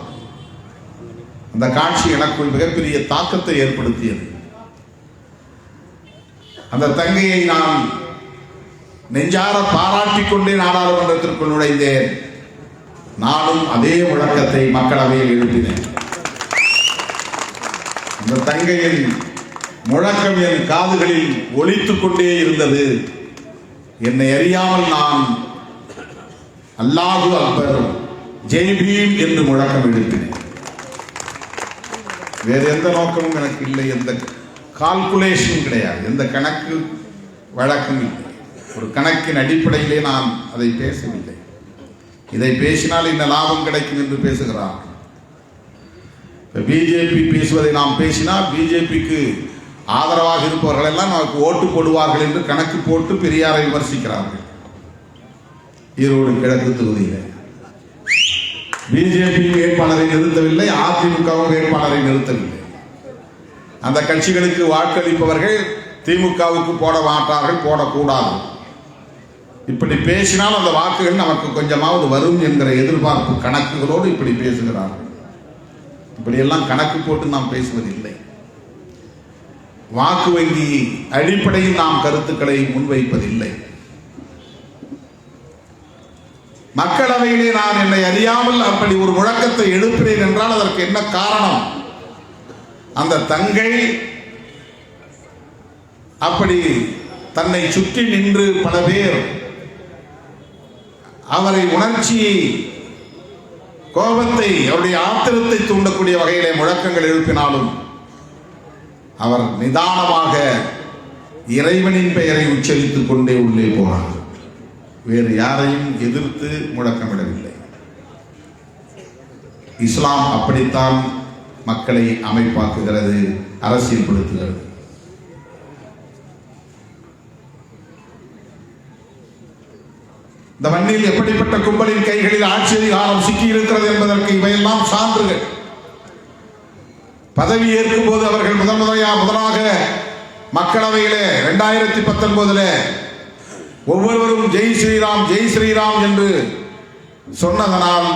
அந்த காட்சி எனக்குள் மிகப்பெரிய தாக்கத்தை ஏற்படுத்தியது. அந்த தங்கையை நான் நெஞ்சார பாராட்டிக் கொண்டே நாடாளுமன்றத்திற்குள் நுழைந்தேன். நானும் அதே முழக்கத்தை மக்களவையில் எழுப்பினேன். அந்த தங்கையின் முழக்கம் என் காதுகளில் ஒலித்துக் கொண்டே இருந்தது. என்னை அறியாமல் நான் அல்லாஹு அக்பர், ஜெய் பீம் என்று முழக்கம் எழுப்பினேன். வேறு எந்த நோக்கமும் எனக்கு இல்லை, எந்த கால்குலேஷன் கிடையாது, எந்த கணக்கு வழக்கும் இல்லை. ஒரு கணக்கின் அடிப்படையிலே நான் அதை பேசவில்லை. இதை பேசினால் இந்த லாபம் கிடைக்கும் என்று பேசுகிறார். பிஜேபி பேசுவதை நாம் பேசினால் பிஜேபிக்கு ஆதரவாக இருப்பவர்கள் எல்லாம் நமக்கு ஓட்டு போடுவார்கள் என்று கணக்கு போட்டு பெரியாரை விமர்சிக்கிறார்கள். ஈரோடு கிழக்கு தொகுதியில் பிஜேபி வேட்பாளரை நிறுத்தவில்லை, அதிமுகவும் வேட்பாளரை நிறுத்தவில்லை. அந்த கட்சிகளுக்கு வாக்களிப்பவர்கள் திமுகவுக்கு போட மாட்டார்கள், போடக்கூடாது. இப்படி பேசினால் அந்த வாக்குகள் நமக்கு கொஞ்சமாவது வரும் என்கிற எதிர்பார்ப்பு கணக்குகளோடு இப்படி பேசுகிறார்கள். இப்படியெல்லாம் கணக்கு போட்டு நாம் பேசுவதில்லை. வாக்கு வங்கி அடிப்படையில் நாம் கருத்துக்களை முன்வைப்பதில்லை. மக்களவையிலே நான் என்னை அறியாமல் அப்படி ஒரு முழக்கத்தை எழுப்பினேன் என்றால் அதற்கு என்ன காரணம்? அந்த தங்கை அப்படி தன்னை சுற்றி நின்று பல பேர் அவரை உணர்ச்சியை, கோபத்தை, அவருடைய ஆத்திரத்தை தூண்டக்கூடிய வகையிலே முழக்கங்கள் எழுப்பினாலும் அவர் நிதானமாக இறைவனின் பெயரை உச்சரித்துக் கொண்டே உள்ளே போனார். வேறு யாரையும் எதிர்த்து முழக்கமிடவில்லை. இஸ்லாம் அப்படித்தான் மக்களை அமைப்பாக்குகிறது, அரசியல்படுத்துகிறது. இந்த மண்ணில் எப்படிப்பட்ட கும்பலின் கைகளில் ஆட்சி அதிகாரம் சிக்கி இருக்கிறது என்பதற்கு இவையெல்லாம் சான்றுகள். பதவி ஏற்கும் போது அவர்கள் முதலாக மக்களவையிலே 2019 ஒவ்வொருவரும் ஜெய் ஸ்ரீராம், ஜெய் ஸ்ரீராம் என்று சொன்னதனால்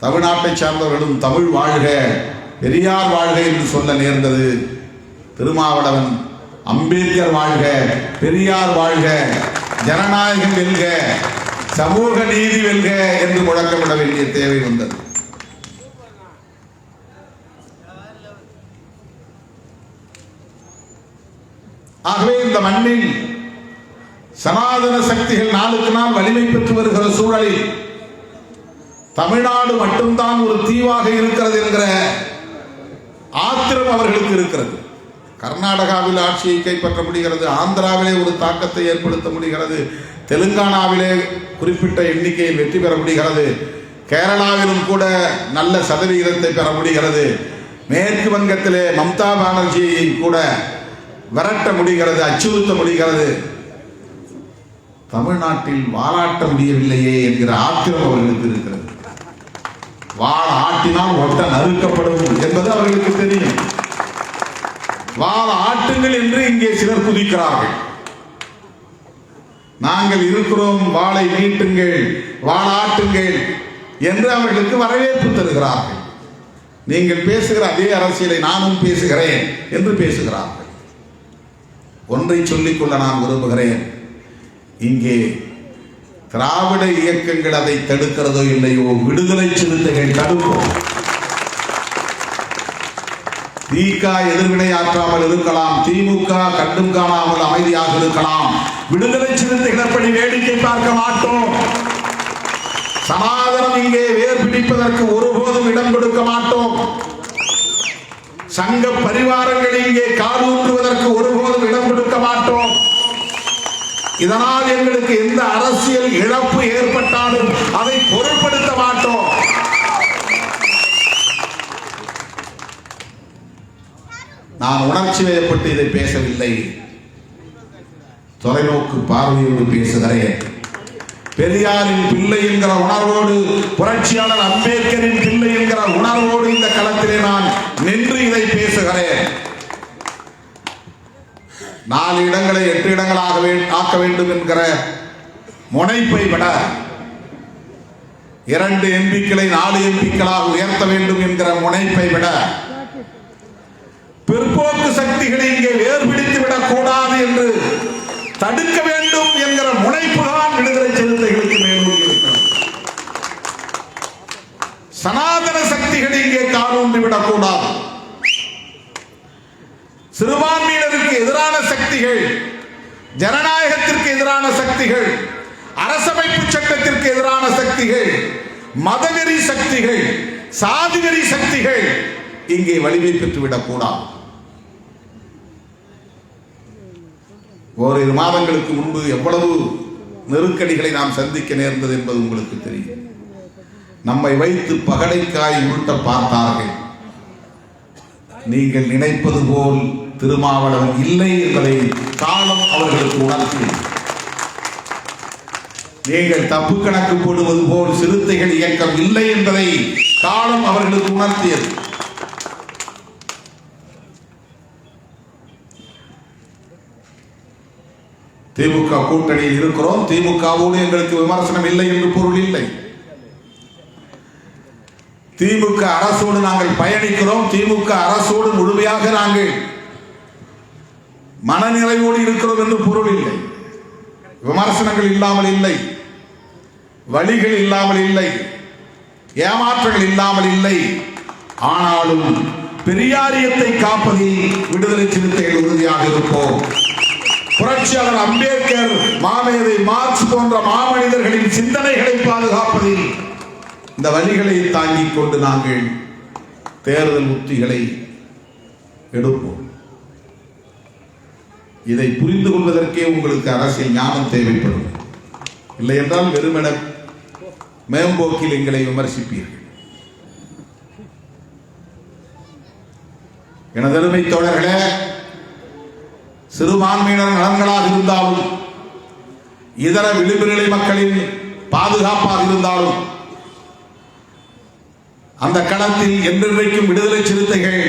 தமிழ்நாட்டை சார்ந்தவர்களும் தமிழ் வாழ்க, பெரியார் வாழ்க என்று சொல்ல நேர்ந்தது. திருமாவளவன் அம்பேத்கர் வாழ்க, பெரியார் வாழ்க, ஜனநாயகம் வெல்க, சமூக நீதி வெல்க என்று முழக்கமிட வேண்டிய தேவை வந்தது. ஆகவே இந்த மண்ணில் சனாதன சக்திகள் நாளுக்கு நாள் வலிமை பெற்று வருகிற சூழலில் தமிழ்நாடு மட்டும்தான் ஒரு தீவாக இருக்கிறது என்கிற ஆத்திரம் அவர்களுக்கு இருக்கிறது. கர்நாடகாவில் ஆட்சியை கைப்பற்ற முடிகிறது, ஆந்திராவிலே ஒரு தாக்கத்தை ஏற்படுத்த முடிகிறது, தெலுங்கானாவிலே குறிப்பிட்ட எண்ணிக்கையில் வெற்றி பெற முடிகிறது, கேரளாவிலும் கூட நல்ல சதவிகிதத்தை பெற முடிகிறது. மேற்கு வங்கத்திலே மம்தா பானர்ஜியை கூட விரட்ட முடிகிறது, அச்சுறுத்த முடிகிறது. தமிழ்நாட்டில் வாலாட்ட முடியவில்லையே என்கிற ஆத்திரம் அவர்களுக்கு இருக்கிறது. வாள் ஆட்டினால் ஒட்ட நறுக்கப்படும் என்பது அவர்களுக்கு தெரியும். வாள் ஆட்டுங்கள் என்று இங்கே சிலர் குதிக்கிறார்கள். நாங்கள் இருக்கிறோம், வாளை நீட்டுங்கள், வாளாட்டுங்கள் என்று அவர்களுக்கு வரவேற்பு தருகிறார்கள். நீங்கள் பேசுகிற அதே அரசியலை நானும் பேசுகிறேன் என்று பேசுகிறார்கள். ஒன்றை சொல்லிக்கொள்ள நான் விரும்புகிறேன். இங்கே திராவிட இயக்கங்கள் அதை தடுக்கிறதோ இல்லையோ, விடுதலை சிறுத்தைகள் தடுப்போம். திக எதிர்வினை ஆற்றாமல் இருக்கலாம், திமுக கண்டும் காணாமல் அமைதியாக இருக்கலாம். விடுதலை சிறுத்தைகள் அப்படி வேடிக்கை பார்க்க மாட்டோம். சனாதனம் இங்கே வேர் பிடிப்பதற்கு ஒருபோதும் இடம் கொடுக்க மாட்டோம். சங்க பரிவாரங்கள் இங்கே காலூன்றுவதற்கு ஒருபோதும் இடம் கொடுக்க மாட்டோம். இதனால் எங்களுக்கு எந்த அரசியல் இழப்பு ஏற்பட்டாலும் அதை பொருட்படுத்த மாட்டோம். நான் உணர்ச்சி வயப்பட்டு இதை பேசவில்லை, தொலைநோக்கு பார்வையோடு பேசுகிறேன். பெரியாரின் பிள்ளை என்கிற உணர்வோடு, புரட்சியாளர் அம்பேத்கரின் பிள்ளை என்கிற உணர்வோடு இந்த களத்திலே நான் நின்று இதை பேசுகிறேன். 4 இடங்களை 8 இடங்களாக ஆக்க வேண்டும் என்கிற முனைப்பை விட 2 எம்பிக்களை 4 எம்பிக்களாக உயர்த்த வேண்டும் என்கிற முனைப்பை விட பிற்போக்கு சக்திகளை இங்கே வேர்பிடித்து விடக் கூடாது என்று தடுக்க வேண்டும் என்கிற முனைப்பு தான் விடுதலை சிறுத்தைகளுக்கு மேலோங்கி இருக்கிறது. சனாதன சக்திகளை இங்கே காலூன்றி விடக்கூடாது. சிறுபான்மையினருக்கு எதிரான சக்திகள், ஜனநாயகத்திற்கு எதிரான சக்திகள், அரசமைப்பு சட்டத்திற்கு எதிரான சக்திகள், மதவெறி சக்திகள், சாதிவெறி சக்திகள் இங்கே வலிமை பெற்றுவிடக் கூடாது. ஓரிரு மாதங்களுக்கு முன்பு எவ்வளவு நெருக்கடிகளை நாம் சந்திக்க நேர்ந்தது என்பது உங்களுக்கு தெரியும். நம்மை வைத்து பகடைக்காய் உருட்ட பார்த்தார்கள். நீங்கள் நினைப்பது போல் திருமாவளவன் இல்லை என்பதை காலம் அவர்களுக்கு உணர்த்தியது. நீங்கள் தப்பு கணக்கு போடுவது போல் சிறுத்தைகள் இயக்கம் இல்லை என்பதை காலம் அவர்களுக்கு உணர்த்தியது. திமுக கூட்டணியில் இருக்கிறோம், திமுகவோடு எங்களுக்கு விமர்சனம் இல்லை என்று பொருள் இல்லை. திமுக அரசோடு நாங்கள் பயணிக்கிறோம், திமுக அரசோடு முழுமையாக நாங்கள் மனநிறைவோடு இருக்கிறோம் என்று பொருள் இல்லை. விமர்சனங்கள் இல்லாமல் இல்லை, வழிகள் இல்லாமல் இல்லை, ஏமாற்றங்கள் இல்லாமல் இல்லை. ஆனாலும் பெரியாரியத்தை காப்பதில் விடுதலை சிறுத்தைகள் உறுதியாக இருப்போம். புரட்சியாளர் அம்பேத்கர், மாமேதை மார்க்ஸ் போன்ற மாமனிதர்களின் சிந்தனைகளை பாதுகாப்பதில் இந்த வழிகளை தாங்கிக் கொண்டு நாங்கள் தேர்தல் உத்திகளை எடுப்போம். இதை புரிந்து கொள்வதற்கே உங்களுக்கு அரசியல் ஞானம் தேவைப்படும். இல்லை என்றால் வெறுமென மேம்போக்கில் எங்களை விமர்சிப்பீர்கள். எனதருமை தோழர்களே, சிறுபான்மையினர் நலன்களாக இருந்தாலும், இதர விளிம்பு நிலை மக்களின் பாதுகாப்பாக இருந்தாலும், அந்த களத்தில் என்றென்றைக்கும் விடுதலை சிறுத்தைகள்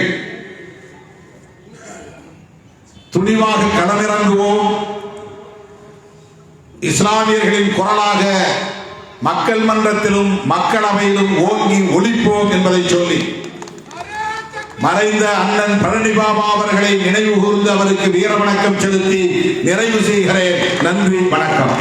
துணிவாக களமிறங்குவோம். இஸ்லாமியர்களின் குரலாக மக்கள் மன்றத்திலும் மக்களவையிலும் ஓங்கி ஒலிப்போம் என்பதை சொல்லி மறைந்த அண்ணன் பழனிபாபா அவர்களை நினைவு கூர்ந்து அவருக்கு வீர வணக்கம் செலுத்தி நிறைவு செய்கிறேன். நன்றி, வணக்கம்.